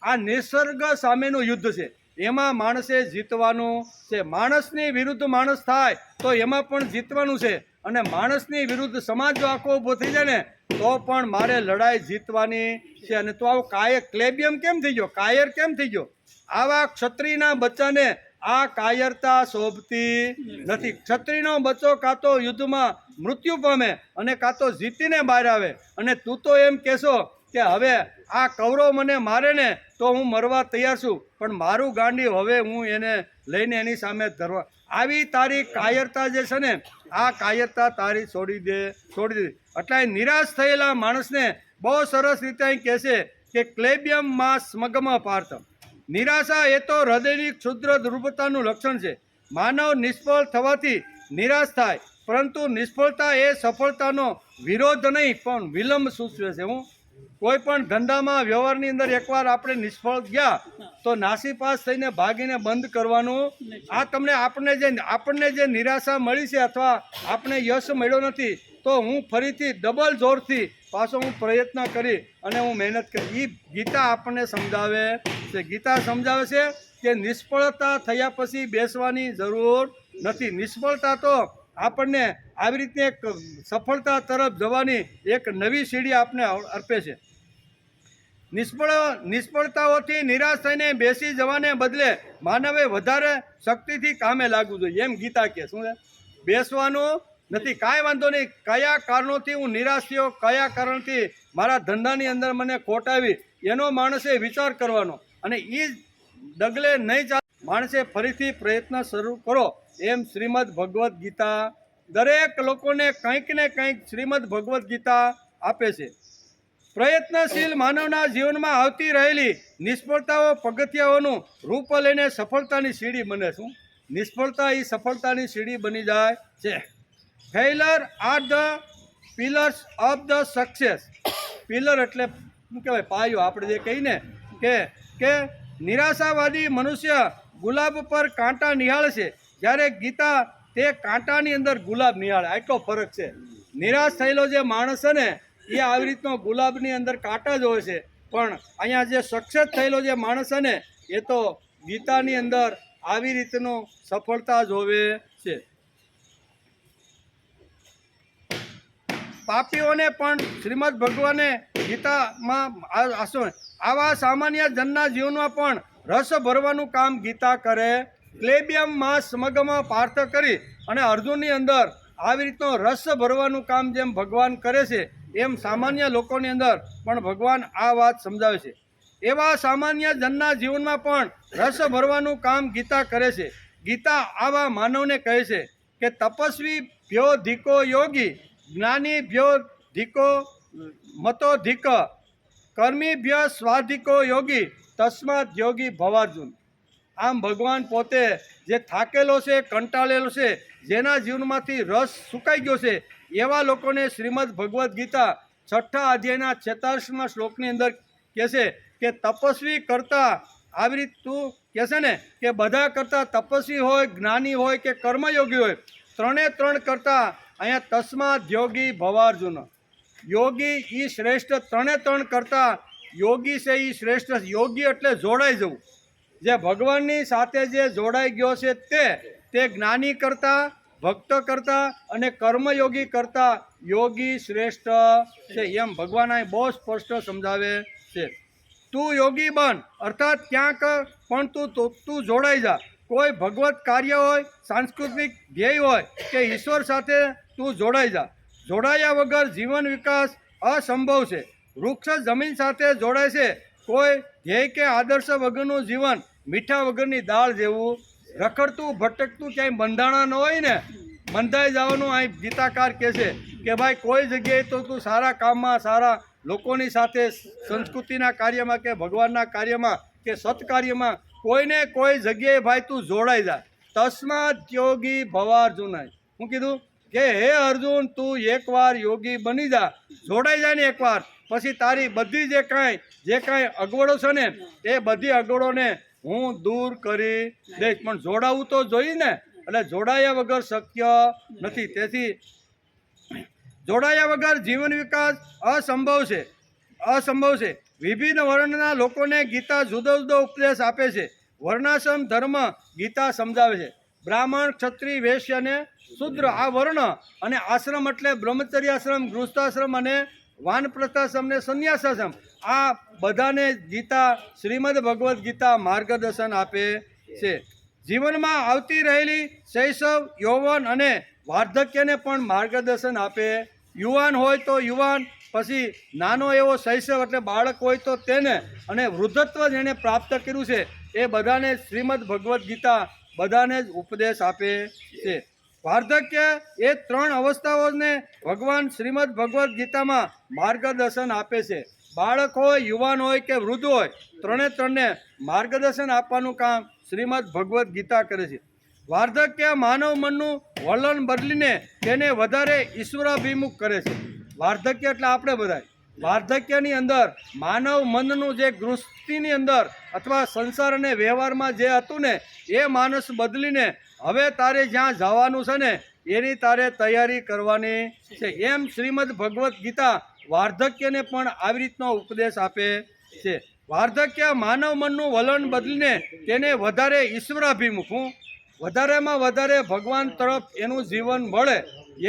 આ નિસર્ગ સામેનું યુદ્ધ છે. એમાં માણસે જીતવાનું છે. માણસની વિરુદ્ધ માણસ થાય તો એમાં પણ જીતવાનું છે, અને માણસની વિરુદ્ધ સમાજ જો આખો ઊભો થઈ જાય ને તો પણ મારે લડાઈ જીતવાની છે. અને તો આવું ક્લેબ્યમ કેમ થઈ ગયો? કાયર કેમ થઈ ગયો? આવા ક્ષત્રિયના બચ્ચાને આ કાયરતા શોભતી નથી. ક્ષત્રિયનો બચ્ચો કાં તો યુદ્ધમાં મૃત્યુ પામે અને કાં તો જીતીને બહાર આવે, અને તું તો એમ કહેશો કે હવે આ કૌરવ મને મારે ને તો હું મરવા તૈયાર છું, પણ મારું ગાંડી હવે હું એને લઈને એની સામે ધરવા. આવી તારી કાયરતા જે છે ને, આ કાયરતા તારી છોડી દે. એટલે નિરાશ થયેલા માણસને બહુ સરસ રીતે અહીં કહે છે કે ક્લેબ્યમ માં સ્મગમ પાર્થ. નિરાશા એ તો હૃદયની ક્ષુદ્ર દુર્બળતાનું લક્ષણ છે. માનવ નિષ્ફળ થવાથી નિરાશ થાય, પરંતુ નિષ્ફળતા એ સફળતાનો વિરોધ નહીં પણ વિલંબ સૂચવે છે. હું કોઈ પણ ધંધામાં વ્યવહારની અંદર એકવાર આપણે નિષ્ફળ ગયા તો નાસીપાસ થઈને ભાગીને બંધ કરવાનું. આ તમને આપણને જે નિરાશા મળી છે અથવા આપણે યશ મળ્યો નથી, તો હું ફરીથી ડબલ જોરથી પાછો હું પ્રયત્ન કરી અને હું મહેનત કરી. એ ગીતા આપણને સમજાવે છે. ગીતા સમજાવે છે કે નિષ્ફળતા થયા પછી બેસવાની જરૂર નથી. નિષ્ફળતા તો આપણને આવી રીતે એક સફળતા તરફ જવાની એક નવી સીડી આપણે અર્પે છે. નિષ્ફળતાઓથી નિરાશ થઈને બેસી જવાને બદલે માનવે વધારે શક્તિથી કામે લાગવું જોઈએ, એમ ગીતા કહે. શું છે? બેસવાનું નથી. કાંઈ વાંધો નહીં, કયા કારણોથી હું નિરાશ થયો, કયા કારણથી મારા ધંધાની અંદર મને ખોટ આવી, એનો માણસે વિચાર કરવાનો, અને એ ડગલે નહીં ચાલે માણસે ફરીથી પ્રયત્ન શરૂ કરો. એમ શ્રીમદ ભગવદ્ ગીતા દરેક લોકોને કંઈક ને કંઈક શ્રીમદ ભગવદ્ ગીતા આપે છે. પ્રયત્નશીલ માનવના જીવનમાં આવતી રહેલી નિષ્ફળતાઓ પગથિયાઓનું રૂપ લઈને સફળતાની સીડી બને. શું? નિષ્ફળતા એ સફળતાની સીડી બની જાય છે. Failure are the pillars of the success. Pillar એટલે શું કહેવાય? પાયો. આપણે જે કહીને કે નિરાશાવાદી મનુષ્ય ગુલાબ પર કાંટા નિહાળે છે, જ્યારે ગીતા તે કાંટાની અંદર ગુલાબ નિહાળે. આટલો ફરક છે. નિરાશ થયેલો જે માણસ છે ને, એ આવી રીતનો ગુલાબની અંદર કાંટા જ હોય છે, પણ અહીંયા જે સક્સેસ થયેલો જે માણસ છે ને, એ તો ગીતાની અંદર આવી રીતનો સફળતા જ હોવે છે. પાપીઓને પણ શ્રીમદ ભગવાને ગીતામાં આવા સામાન્ય જનના જીવનમાં પણ રસ ભરવાનું કામ ગીતા કરે. ક્લેબ્યમ માં સ્મગમાં પાર્થ કરી અને અર્જુનની અંદર આવી રીતનો રસ ભરવાનું કામ જેમ ભગવાન કરે છે, એમ સામાન્ય લોકોની અંદર પણ ભગવાન આ વાત સમજાવે છે. એવા સામાન્ય જનના જીવનમાં પણ રસ ભરવાનું કામ ગીતા કરે છે. ગીતા આવા માનવને કહે છે કે તપસ્વી ભ્યો ધીકો યોગી, જ્ઞાની ભ્યો ધીકો મતો ધીક, કર્મી ભ્ય સ્વાધિકો યોગી, તસ્માત યોગી ભવાર્જુન. આમ ભગવાન પોતે જે થાકેલો છે, કંટાળેલો છે, જેના જીવનમાંથી રસ સુકાઈ ગયો છે, એવા લોકોને શ્રીમદ ભગવદ્ ગીતા 6ઠા અધ્યાયના 46મા શ્લોકની અંદર કહે છે કે તપસ્વી કરતાં આવી રીતે તું કહે છે ને કે બધા કરતાં તપસ્વી હોય, જ્ઞાની હોય કે કર્મયોગી હોય, ત્રણે કરતાં અહીંયા તસ્માત યોગી ભવાર્જુન. યોગી એ શ્રેષ્ઠ, ત્રણ કરતાં યોગી છે એ શ્રેષ્ઠ. યોગી એટલે જોડાઈ જવું, જે ભગવાનની સાથે જે જોડાઈ ગયો છે તે જ્ઞાની કરતાં, ભક્ત કરતાં અને કર્મયોગી કરતાં યોગી શ્રેષ્ઠ છે. એમ ભગવાન અહીં બહુ સ્પષ્ટ સમજાવે છે. તું યોગી બન, અર્થાત ક્યાંક પણ તું જોડાઈ જા. કોઈ ભગવત કાર્ય હોય, સાંસ્કૃતિક ધ્યેય હોય કે ઈશ્વર સાથે તું જોડાઈ જા. જોડાયા વગર જીવન વિકાસ અસંભવ છે. વૃક્ષ જમીન સાથે જોડાય છે. કોઈ ધ્યેય કે આદર્શ વગરનું જીવન મીઠા વગરની દાળ જેવું. રખડતું ભટકતું ક્યાંય બંધાણા ન હોય ને, બંધાઈ જવાનું. અહીં ગીતાકાર કહે છે કે ભાઈ કોઈ જગ્યાએ તો તું સારા કામમાં, સારા લોકોની સાથે, સંસ્કૃતિના કાર્યમાં કે ભગવાનના કાર્યમાં કે સત્કાર્યમાં કોઈને કોઈ જગ્યાએ ભાઈ તું જોડાઈ જા. તસ્માત યોગી ભવાર્જુન. હું કીધું કે હે અર્જુન, તું એકવાર યોગી બની જા, જોડાઈ જાય ને એકવાર, પછી તારી બધી જે કાંઈ અગવડો છે ને એ બધી અગવડોને હું દૂર કરી દઈશ. પણ જોડાવું તો જોઈએ ને, એટલે જોડાયા વગર શક્ય નથી. તેથી જોડાયા વગર જીવન વિકાસ અસંભવ છે. વિભિન્ન વર્ણના લોકોને ગીતા જુદો જુદો ઉપદેશ આપે છે. વર્ણાશ્રમ ધર્મ ગીતા સમજાવે છે. બ્રાહ્મણ, ક્ષત્રિય, વૈશ્ય અને શુદ્ર, આ વર્ણ અને આશ્રમ એટલે બ્રહ્મચર્યાશ્રમ, ગૃહસ્થાશ્રમ અને વાનપ્રસ્થાશ્રમ ને સંન્યાસાશ્રમ, આ બધાને ગીતા, શ્રીમદ ભગવદ્ ગીતા માર્ગદર્શન આપે છે. જીવનમાં આવતી રહેલી શૈશવ, યૌવન અને વાર્ધક્યને પણ માર્ગદર્શન આપે. યુવાન હોય તો યુવાન, પછી નાનો એવો શૈશવ એટલે બાળક હોય તો તેને, અને વૃદ્ધત્વ જેણે પ્રાપ્ત કર્યું છે એ બધાને શ્રીમદ ભગવદ્ ગીતા બધાને જ ઉપદેશ આપે છે. વાર્ધક્ય એ 3 અવસ્થાઓને ભગવાન શ્રીમદ ભગવદ્ ગીતામાં માર્ગદર્શન આપે છે. બાળક હોય, યુવાન હોય કે વૃદ્ધ હોય, ત્રણને માર્ગદર્શન આપવાનું કામ શ્રીમદ ભગવદ્ ગીતા કરે છે. વાર્ધક્ય માનવ મનનું વલણ બદલીને તેને વધારે ઈશ્વરાભિમુખ કરે છે. વાર્ધક્ય એટલે આપણે બધા વાર્ધક્યની અંદર માનવ મનનું જે ગૃહસ્થિની અંદર અથવા સંસાર અને વ્યવહારમાં જે હતું ને એ માણસ બદલીને હવે તારે જ્યાં જવાનું છે ને એની તારે તૈયારી કરવાની છે. એમ શ્રીમદ ભગવદ્ ગીતા વાર્ધક્યને પણ આવી રીતનો ઉપદેશ આપે છે. વાર્ધક્ય માનવ મનનું વલણ બદલીને તેને વધારે ઈશ્વરાભિમુખ, વધારેમાં વધારે ભગવાન તરફ એનું જીવન વળે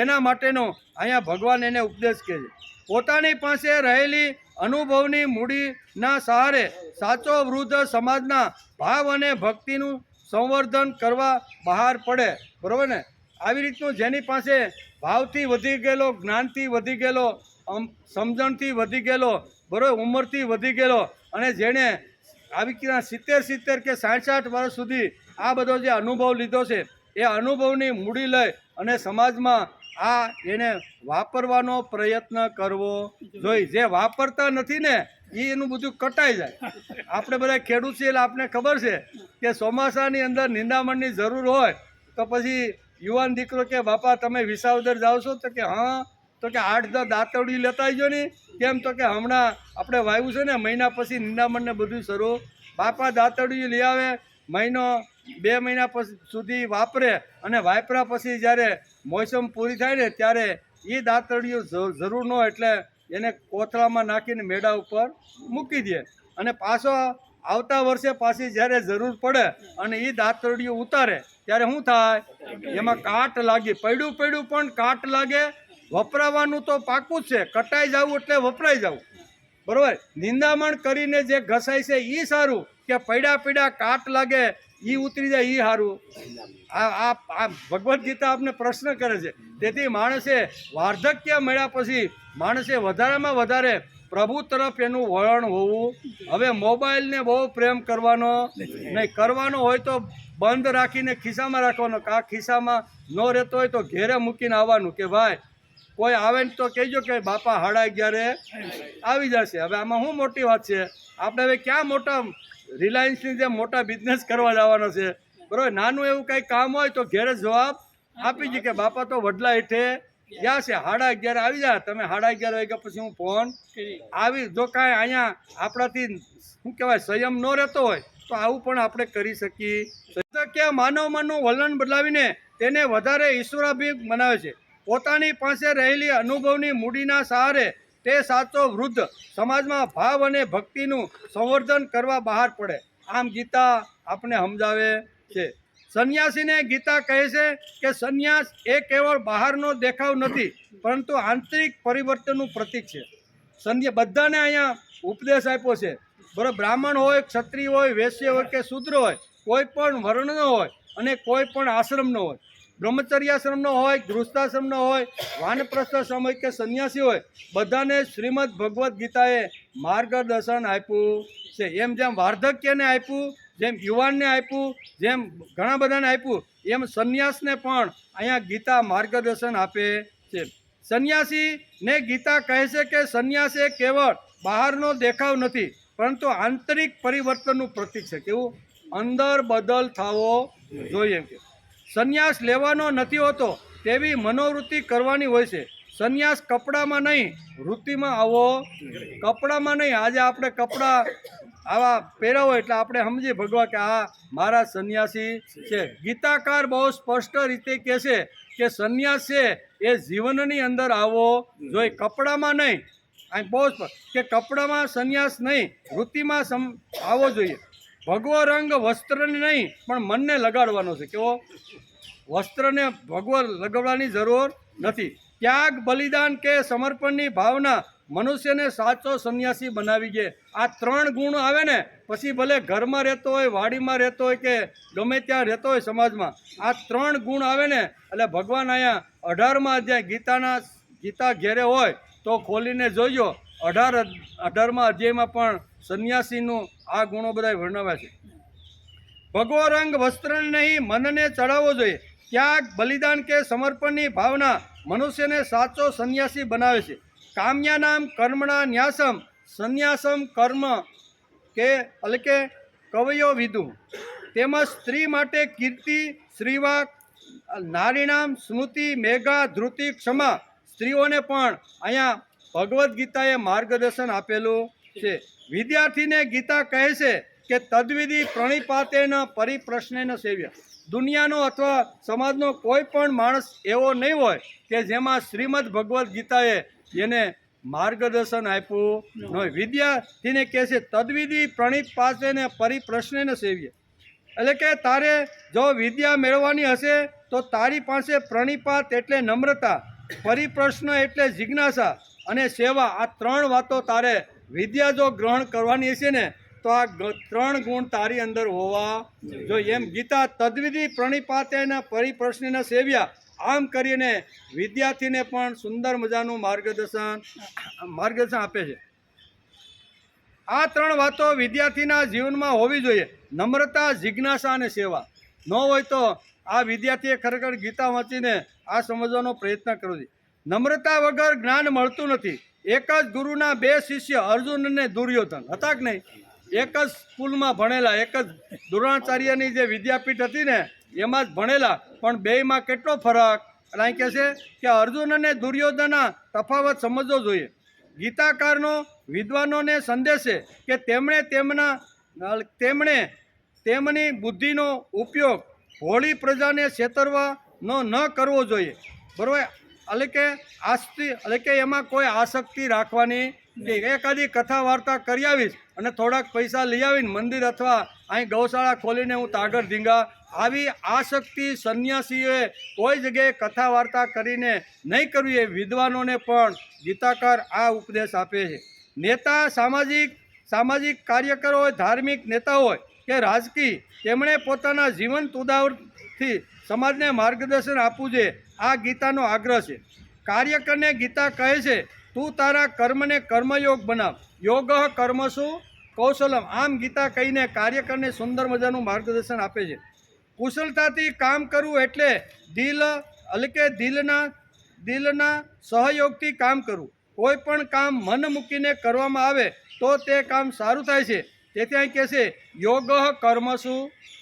એના માટેનો અહીંયા ભગવાન એને ઉપદેશ કહે છે. પોતાની પાસે રહેલી અનુભવની મૂડીના સહારે સાચો વૃદ્ધ સમાજના ભાવ અને ભક્તિનું સંવર્ધન કરવા બહાર પડે. બરાબર ને? આવી રીતનું જેની પાસે ભાવથી વધી ગયેલો, જ્ઞાનથી વધી ગયેલો, સમજણથી વધી ગયેલો, બરાબર, ઉંમરથી વધી ગયેલો, અને જેણે આવી રીતના 70 કે 60 વર્ષ સુધી આ બધો જે અનુભવ લીધો છે એ અનુભવની મૂડી લઈ અને સમાજમાં આ એને વાપરવાનો પ્રયત્ન કરવો જોઈએ. જે વાપરતા નથી ને એનું બધું કટાઈ જાય. આપણે બધા ખેડૂત છીએ એટલે આપણે ખબર છે કે ચોમાસાની અંદર નિંદામણની જરૂર હોય તો પછી યુવાન દીકરો કે બાપા તમે વિસાવદર જાઓ છો? તો કે હા. તો કે 8-10 દાંતરડી લેતા આવજો ને. કેમ? તો કે હમણાં આપણે વાવ્યું છે ને, મહિના પછી નિંદામણને બધું શરૂ. બાપા દાંતરડી લઈ આવે, મહિનો 2 મહિના પછી સુધી વાપરે, અને વાપર્યા પછી જ્યારે મોસમ પૂરી થાય ને ત્યારે એ દાંતરડીઓ જરૂર ન હોય એટલે એને કોથળામાં નાખીને મેડા ઉપર મૂકી દે, અને પાછો આવતા વર્ષે પાછી જ્યારે જરૂર પડે અને એ દાંતરડીઓ ઉતારે ત્યારે શું થાય? એમાં કાટ લાગે. પડ્યું પણ કાટ લાગે. વપરાવાનું તો પાકું જ છે, કટાઈ જવું એટલે વપરાઈ જવું. બરાબર? નિંદામણ કરીને જે ઘસાય છે એ સારું કે પડ્યા કાટ લાગે એ ઉતરી જાય એ સારું? આ ભગવદ્ ગીતા આપને પ્રશ્ન કરે છે. તેથી માણસે વાર્ધક્ય મળ્યા પછી માણસે વધારેમાં વધારે પ્રભુ તરફ એનું વલણ હોવું. હવે મોબાઈલને બહુ પ્રેમ કરવાનો નહીં. કરવાનો હોય તો બંધ રાખીને ખિસ્સામાં રાખવાનો. આ ખિસ્સામાં ન રહેતો હોય તો ઘેરે મૂકીને આવવાનું કે ભાઈ કોઈ આવે ને તો કહેજો કે બાપા 11:30 આવી જશે. હવે આમાં શું મોટી વાત છે? આપણે હવે ક્યાં મોટા રિલાયન્સની જેમ મોટા બિઝનેસ કરવા જવાનો છે, બરાબર. નાનું એવું કંઈ કામ હોય તો ઘેર જ જવાબ આપી છે કે બાપા તો વડલા હેઠે ગયા છે, 11:30 આવી જાય, તમે 11:30 વાગ્યા પછી હું ફોન આવી. જો કાંઈ અહીંયા આપણાથી શું કહેવાય સંયમ ન રહેતો હોય તો આવું પણ આપણે કરી શકીએ કે માનવમાંનું વલણ બદલાવીને તેને વધારે ઈશ્વરાભિમુખ બનાવે છે. પોતાની પાસે રહેલી અનુભવની મૂડીના સહારે તે સાચો વૃદ્ધ સમાજમાં ભાવ અને ભક્તિનું સંવર્ધન કરવા બહાર પડે. આમ ગીતા આપણે સમજાવે છે. સંન્યાસીને ગીતા કહે છે કે સંન્યાસ એ કેવળ બહારનો દેખાવ નથી, પરંતુ આંતરિક પરિવર્તનનું પ્રતીક છે. બધાને અહીંયા ઉપદેશ આપ્યો છે, બરાબર. બ્રાહ્મણ હોય, ક્ષત્રિય હોય, વૈશ્ય હોય કે શૂદ્ર હોય, કોઈ પણ વર્ણનો હોય અને કોઈ પણ આશ્રમનો હોય, બ્રહ્મચર્યાશ્રમનો હોય, ગૃહસ્થાશ્રમનો હોય, વાનપ્રસ્થાશ્રમ હોય કે સંન્યાસી હોય, બધાને શ્રીમદ ભગવદ્ ગીતાએ માર્ગદર્શન આપ્યું છે. જેમ વાર્ધક્યને આપ્યું, જેમ યુવાનને આપ્યું, જેમ ઘણા બધાને આપ્યું, એમ સંન્યાસને પણ અહીંયા ગીતા માર્ગદર્શન આપે છે. સંન્યાસીને ગીતા કહે છે કે સંન્યાસ એ કેવળ બહારનો દેખાવ નથી, પરંતુ આંતરિક પરિવર્તનનું પ્રતીક છે. કેવું? અંદર બદલ થવો જોઈએ. એમ કે સંન્યાસ લેવાનો નથી હોતો, તેવી મનોવૃત્તિ કરવાની હોય છે. સંન્યાસ કપડામાં નહીં, વૃત્તિમાં આવો. કપડામાં નહીં. આજે આપણે કપડાં આવા પહેરાવો એટલે આપણે સમજીએ ભગવા કે આ મારા સંન્યાસી છે. ગીતાકાર બહુ સ્પષ્ટ રીતે કહે છે કે સંન્યાસ છે એ જીવનની અંદર આવવો જોઈએ, કપડામાં નહીં. અહીં બહુ કે કપડામાં સંન્યાસ નહીં, વૃત્તિમાં આવવો જોઈએ. ભગવો રંગ વસ્ત્રને નહીં પણ મનને લગાડવાનો છે. કેવો? વસ્ત્રને ભગવો લગાડવાની જરૂર નથી. ત્યાગ, બલિદાન કે સમર્પણની ભાવના મનુષ્યને સાચો સંન્યાસી બનાવી છે. આ 3 ગુણ આવે ને પછી ભલે ઘરમાં રહેતો હોય, વાડીમાં રહેતો હોય કે ગમે ત્યાં રહેતો હોય સમાજમાં, આ 3 ગુણ આવે ને એટલે ભગવાન અહીંયા 18મા અધ્યાય ગીતા ઘેરે હોય તો ખોલીને જોઈજો. 18મા અધ્યાયમાં પણ સંન્યાસીનું આ ગુણો બધા વર્ણવ્યા છે. ભગવો રંગ વસ્ત્રને નહીં મનને ચડાવવો જોઈએ. ત્યાગ, બલિદાન કે સમર્પણની ભાવના મનુષ્યને સાચો સંન્યાસી બનાવે છે. કામ્યાનામ કર્મણા ન્યાસમ સંન્યાસમ કર્મ કે એટલે કવયો વિદુ. તેમજ સ્ત્રી માટે કીર્તિ, શ્રીવાક, નારીનામ સ્મૃતિ, મેઘા, ધૃતિ, ક્ષમા. સ્ત્રીઓને પણ અહીંયા ભગવદ્ ગીતાએ માર્ગદર્શન આપેલું છે. વિદ્યાર્થીને ગીતા કહે છે કે તદ્વિધિ પ્રણિપાતેન પરિપ્રશ્નેન સેવ્ય. દુનિયાનો અથવા સમાજનો કોઈ પણ માણસ એવો નહીં હોય કે જેમાં શ્રીમદ ભગવદ્ ગીતાએ એને માર્ગદર્શન આપ્યું ન હોય. વિદ્યાર્થીને કહે છે તદ્વિધિ પ્રણિપાતેન પરિપ્રશ્નેન સેવ્ય. એટલે કે તારે જો વિદ્યા મેળવવાની હશે તો તારી પાસે પ્રણિપાત એટલે નમ્રતા, પરિપ્રશ્ન એટલે જિજ્ઞાસા અને સેવા, આ 3 વાતો તારે વિદ્યા જો ગ્રહણ કરવાની હશે ને તો આ 3 ગુણ તારી અંદર હોવા જોઈએ. એમ ગીતા તદ્વિધિ પ્રણિપાતેના પરિપ્રશ્નના સેવ્યા આમ કરીને વિદ્યાર્થીને પણ સુંદર મજાનું માર્ગદર્શન આપે છે. આ 3 વાતો વિદ્યાર્થીના જીવનમાં હોવી જોઈએ. નમ્રતા, જિજ્ઞાસા અને સેવા ન હોય તો આ વિદ્યાર્થીએ ખરેખર ગીતા વાંચીને આ સમજવાનો પ્રયત્ન કરવો જોઈએ. નમ્રતા વગર જ્ઞાન મળતું નથી. એક જ ગુરુના 2 શિષ્ય અર્જુન અને દુર્યોધન હતા કે નહીં? એક જ સ્કૂલમાં ભણેલા, એક જ દ્રોણાચાર્યની જે વિદ્યાપીઠ હતી ને એમાં જ ભણેલા, પણ બેયમાં કેટલો ફરક. એટલે અહીં કહે છે કે અર્જુન અને દુર્યોધનના તફાવત સમજવો જોઈએ. ગીતાકારનો વિદ્વાનોને સંદેશ છે કે તેમણે તેમની બુદ્ધિનો ઉપયોગ ભોળી પ્રજાને છેતરવાનો ન કરવો જોઈએ, બરાબર. એટલે કે એટલે કે એમાં કોઈ આસક્તિ રાખવાની નહીં. એકાદી કથા વાર્તા કરી આવીશ અને થોડાક પૈસા લઈ આવીને મંદિર અથવા અહીં ગૌશાળા ખોલીને હું તાગર ધીંગા, આવી આસક્તિ સંન્યાસીઓએ કોઈ જગ્યાએ કથા વાર્તા કરીને નહીં કરવી. એ વિદ્વાનોને પણ ગીતાકાર આ ઉપદેશ આપે છે. નેતા, સામાજિક કાર્યકરો હોય, ધાર્મિક નેતા હોય કે રાજકીય, તેમણે પોતાના જીવંત ઉદાહરણથી સમાજને માર્ગદર્શન આપવું જોઈએ. આ ગીતાનો આગ્રહ છે. કાર્યકરને ગીતા કહે છે તું તારા કર્મને કર્મયોગ બનાવ. યોગ કર્મસુ કૌશલમ. આમ ગીતા કહીને કાર્યકરને સુંદર મજાનું માર્ગદર્શન આપે છે. કુશળતાથી કામ કરવું એટલે દિલના સહયોગથી કામ કરવું. કોઈ પણ કામ મન મૂકીને કરવામાં આવે તો તે કામ સારું થાય છે. તેથી અહીં કહે છે યોગ કર્મસુ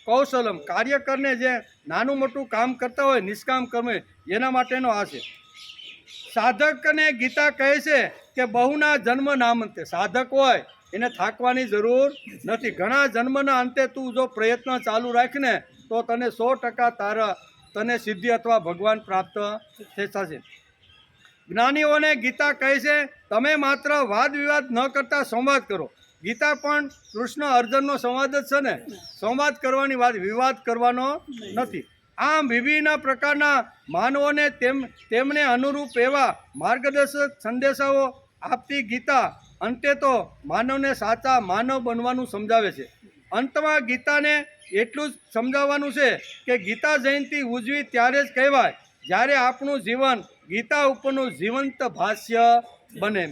કૌશલમ, કાર્ય કરને જે નાનું મોટું કામ કરતા હોય નિષ્કામ કર્મ એના માટેનો આ છે. સાધકને ગીતા કહે છે કે બહુના જન્મ નામંતે, સાધક હોય એને થાકવાની જરૂર નથી. ઘણા જન્મના અંતે તું જો પ્રયત્ન ચાલુ રાખને તો તને 100% તને સિદ્ધિ અથવા ભગવાન પ્રાપ્ત થશે. જ્ઞાનીઓને ગીતા કહે છે તમે માત્ર વાદ વિવાદ ન કરતા સંવાદ કરો. ગીતા પણ કૃષ્ણ અર્જુનનો સંવાદ જ છે ને, સંવાદ કરવાની વાત, વિવાદ કરવાનો નથી. આમ વિભિન્ન પ્રકારના માનવોને તેમને અનુરૂપ એવા માર્ગદર્શક સંદેશાઓ આપતી ગીતા અંતે તો માનવને સાચા માનવ બનવાનું સમજાવે છે. અંતમાં ગીતાને એટલું જ સમજાવવાનું છે કે ગીતા જયંતિ ઉજવી ત્યારે જ કહેવાય જ્યારે આપણું જીવન ગીતા ઉપરનું જીવંત ભાષ્ય બને.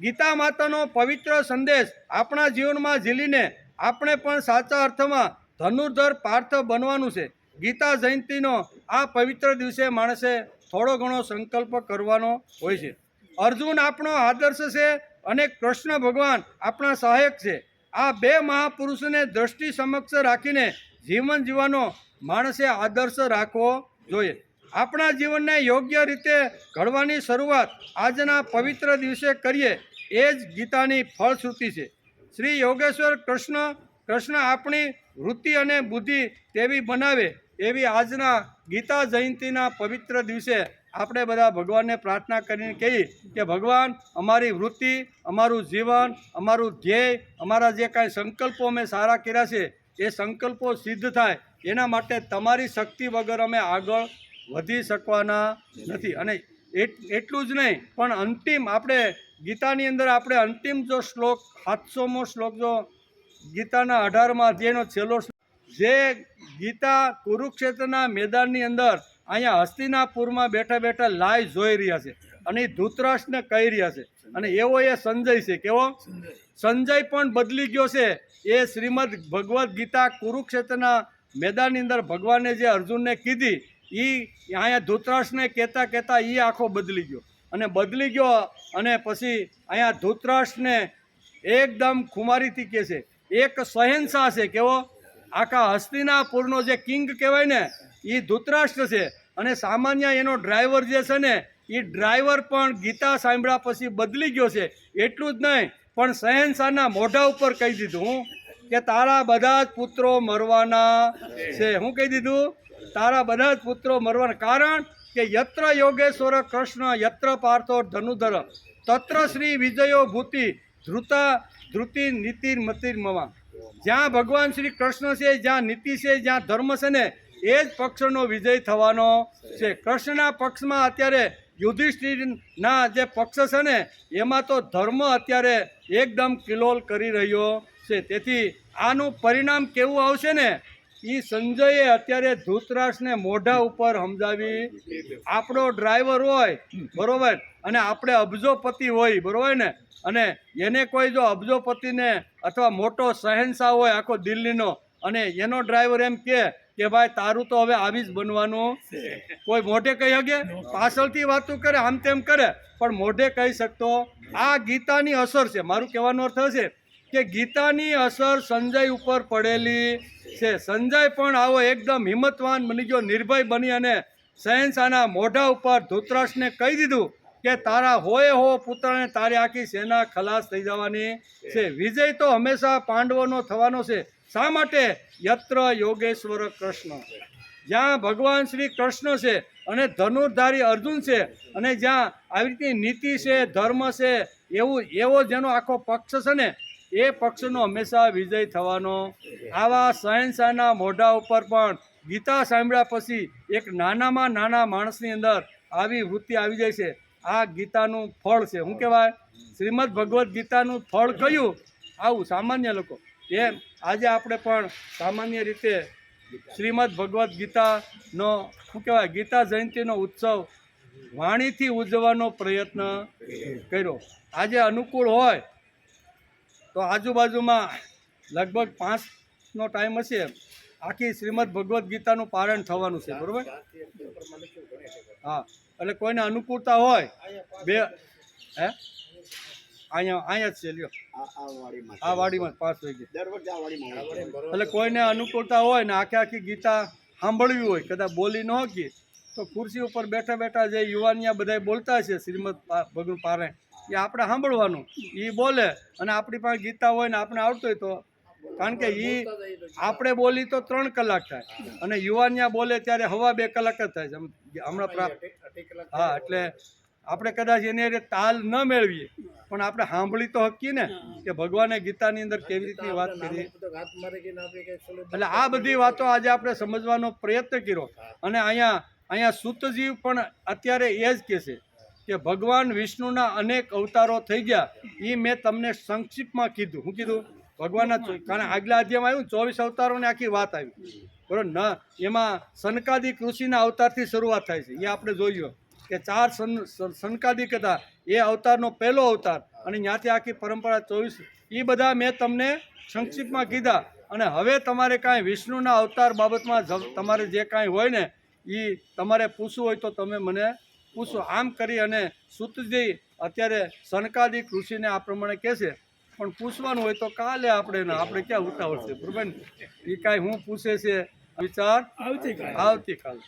ગીતા માતાનો પવિત્ર સંદેશ આપણા જીવનમાં ઝીલીને આપણે પણ સાચા અર્થમાં ધનુર્ધર પાર્થ બનવાનું છે. ગીતા જયંતિનો આ પવિત્ર દિવસે માણસે થોડો ઘણો સંકલ્પ કરવાનો હોય છે. અર્જુન આપણો આદર્શ છે અને કૃષ્ણ ભગવાન આપણા સહાયક છે. આ બે મહાપુરુષોને દ્રષ્ટિ સમક્ષ રાખીને જીવન જીવવાનો માણસે આદર્શ રાખવો જોઈએ. આપણા જીવનને યોગ્ય રીતે ઘડવાની શરૂઆત આજના પવિત્ર દિવસે કરીએ એ જ ગીતાની ફળશ્રુતિ છે. શ્રી યોગેશ્વર કૃષ્ણ આપણી વૃત્તિ અને બુદ્ધિ તેવી બનાવે એવી આજના ગીતા જયંતિના પવિત્ર દિવસે આપણે બધા ભગવાનને પ્રાર્થના કરીને કહીએ કે ભગવાન અમારી વૃત્તિ, અમારું જીવન, અમારું ધ્યેય, અમારા જે કાંઈ સંકલ્પો અમે સારા કર્યા છે એ સંકલ્પો સિદ્ધ થાય એના માટે તમારી શક્તિ વગર અમે આગળ વધી શકવાના નથી. અને એટલું જ નહીં પણ અંતિમ આપણે ગીતાની અંદર આપણે અંતિમ જો શ્લોક 700મો શ્લોક જો ગીતાના 18મા અધ્યાયનો છેલ્લો જે ગીતા કુરુક્ષેત્રના મેદાનની અંદર અહીંયા હસ્તિનાપુરમાં બેઠા બેઠા લાઈવ જોઈ રહ્યા છે અને એ ધૃતરાષ્ટ્રને કહી રહ્યા છે. અને એવો એ સંજય છે. કેવો સંજય પણ બદલી ગયો છે. એ શ્રીમદ ભગવદ્ ગીતા કુરુક્ષેત્રના મેદાનની અંદર ભગવાને જે અર્જુનને કીધી એ અહીંયા ધૃતરાષ્ટ્રને કહેતા એ આખો બદલી ગયો અને પછી અહીંયા ધૃતરાષ્ટ્રને એકદમ ખુમારીથી કહે છે એક શહેનશાહ છે. કેવો આખા હસ્તિનાપુરનો જે કિંગ કહેવાય ને એ ધૃતરાષ્ટ્ર છે. અને સામાન્ય એનો ડ્રાઈવર જે છે ને એ ડ્રાઈવર પણ ગીતા સાંભળ્યા પછી બદલી ગયો છે. એટલું જ નહીં પણ શહેનશાહના મોઢા ઉપર કહી દીધું કે તારા બધા જ પુત્રો મરવાના છે. હું કહી દીધું તારા બધા જ પુત્રો મરવાના. કારણ કે યત્ર યોગેશ્વર કૃષ્ણ યત્ર પાર્થો ધનુધર તત્ર શ્રી વિજયો ભૂતિ ધૃતિ નીતિર્મતિર્મવા. જ્યાં ભગવાન શ્રી કૃષ્ણ છે, જ્યાં નીતિ છે, જ્યાં ધર્મ છે ને એ જ પક્ષનો વિજય થવાનો છે. કૃષ્ણના પક્ષમાં અત્યારે યુધિષ્ઠિરના જે પક્ષ છે ને એમાં તો ધર્મ અત્યારે એકદમ કિલોલ કરી રહ્યો છે. તેથી આનું પરિણામ કેવું આવશે ને એ સંજયે અત્યારે ધૃતરાષ્ટ્રને મોઢા ઉપર સમજાવી. આપણો ડ્રાઈવર હોય બરોબર અને આપણે અબજોપતિ હોય બરોબર ને, અને એને કોઈ જો અબજોપતિને અથવા મોટો શહેનશાહ હોય આખો દિલ્હીનો અને એનો ડ્રાઈવર એમ કે ભાઈ તારું તો હવે આવી જ બનવાનું, કોઈ મોઢે કહી શકે? પાછળથી વાતો કરે આમ તેમ કરે પણ મોઢે કહી શકતો. આ ગીતાની અસર છે. મારું કહેવાનો અર્થ છે કે ગીતાની અસર સંજય ઉપર પડેલી છે. સંજય પણ આવો એકદમ હિંમતવાન બની ગયો, નિર્ભય બની અને શહેનશાહના મોઢા ઉપર ધૃતરાષ્ટ્રને કહી દીધું કે તારા હોય હો પુત્રને તારી આખી સેના ખલાસ થઈ જવાની છે. વિજય તો હંમેશા પાંડવોનો થવાનો છે. શા માટે? યત્ર યોગેશ્વર કૃષ્ણ, જ્યાં ભગવાન શ્રી કૃષ્ણ છે અને ધનુર્ધારી અર્જુન છે અને જ્યાં આવી રીતની નીતિ છે, ધર્મ છે, એવો જેનો આખો પક્ષ છે ને એ પક્ષનો હંમેશા વિજય થવાનો. આવા શહેનશાહના મોઢા ઉપર પણ ગીતા સાંભળ્યા પછી એક નાનામાં નાના માણસની અંદર આવી વૃત્તિ આવી જાય છે. આ ગીતાનું ફળ છે. શું કહેવાય? શ્રીમદ ભગવદ્ ગીતાનું ફળ કયું? આવું સામાન્ય લોકો એમ આજે આપણે પણ સામાન્ય રીતે શ્રીમદ ભગવદ્ ગીતાનો શું કહેવાય ગીતા જયંતિનો ઉત્સવ વાણીથી ઉજવવાનો પ્રયત્ન કર્યો. આજે અનુકૂળ હોય તો આજુબાજુમાં લગભગ 5નો ટાઈમ હશે, આખી શ્રીમદ ભગવદ્ ગીતાનું પારાયણ થવાનું છે બરાબર. હા એટલે કોઈને અનુકૂળતા હોય બે અહીંયા જ છે લ્યો આ વાડીમાં 5 વાગે એટલે કોઈને અનુકૂળતા હોય ને આખી ગીતા સાંભળવી હોય કદાચ બોલી ન શકી તો ખુરશી ઉપર બેઠા બેઠા જે યુવાનિયા બધા બોલતા છે શ્રીમદ ભગવાન પારે એ આપણે સાંભળવાનું એ બોલે અને આપણી પાસે ગીતા હોય ને આપણે આવડતું હોય તો કારણ કે એ આપણે બોલી તો 3 કલાક થાય અને યુવાનિયા બોલે ત્યારે 2.5 કલાક જ થાય છે હમણાં પ્રાપ્ત હા એટલે આપણે કદાચ એની તાલ ન મેળવીએ પણ આપણે સાંભળી તો શકીએ ને કે ભગવાને ગીતાની અંદર કેવી રીતની વાત કરી એટલે આ બધી વાતો આજે આપણે સમજવાનો પ્રયત્ન કર્યો અને અહીંયા સૂતજીવ પણ અત્યારે એ જ કહે છે કે ભગવાન વિષ્ણુના અનેક અવતારો થઈ ગયા એ મેં તમને સંક્ષિપ્તમાં કીધું શું કીધું ભગવાનના કારણ આગલા અધ્યાયમાં આવ્યું 24 અવતારોની આખી વાત આવી બરોબર ન એમાં સનકાદિક ઋષિના અવતારથી શરૂઆત થાય છે એ આપણે જોયું કે 4 સનકાદિક હતા એ અવતારનો પહેલો અવતાર અને ત્યાંથી આખી પરંપરા 24 એ બધા મેં તમને સંક્ષિપ્તમાં કીધા અને હવે તમારે કાંઈ વિષ્ણુના અવતાર બાબતમાં તમારે જે કાંઈ હોય ને એ તમારે પૂછવું હોય તો તમે મને પૂછો આમ કરી અને સૂતજી અત્યારે સનકાદિક ઋષિને આ પ્રમાણે કહે છે પણ પૂછવાનું હોય તો કાલે આપણે ક્યાં ઉતાવળ છે બરાબર એ કાંઈ હું પૂછે છે વિચાર આવતીકાલે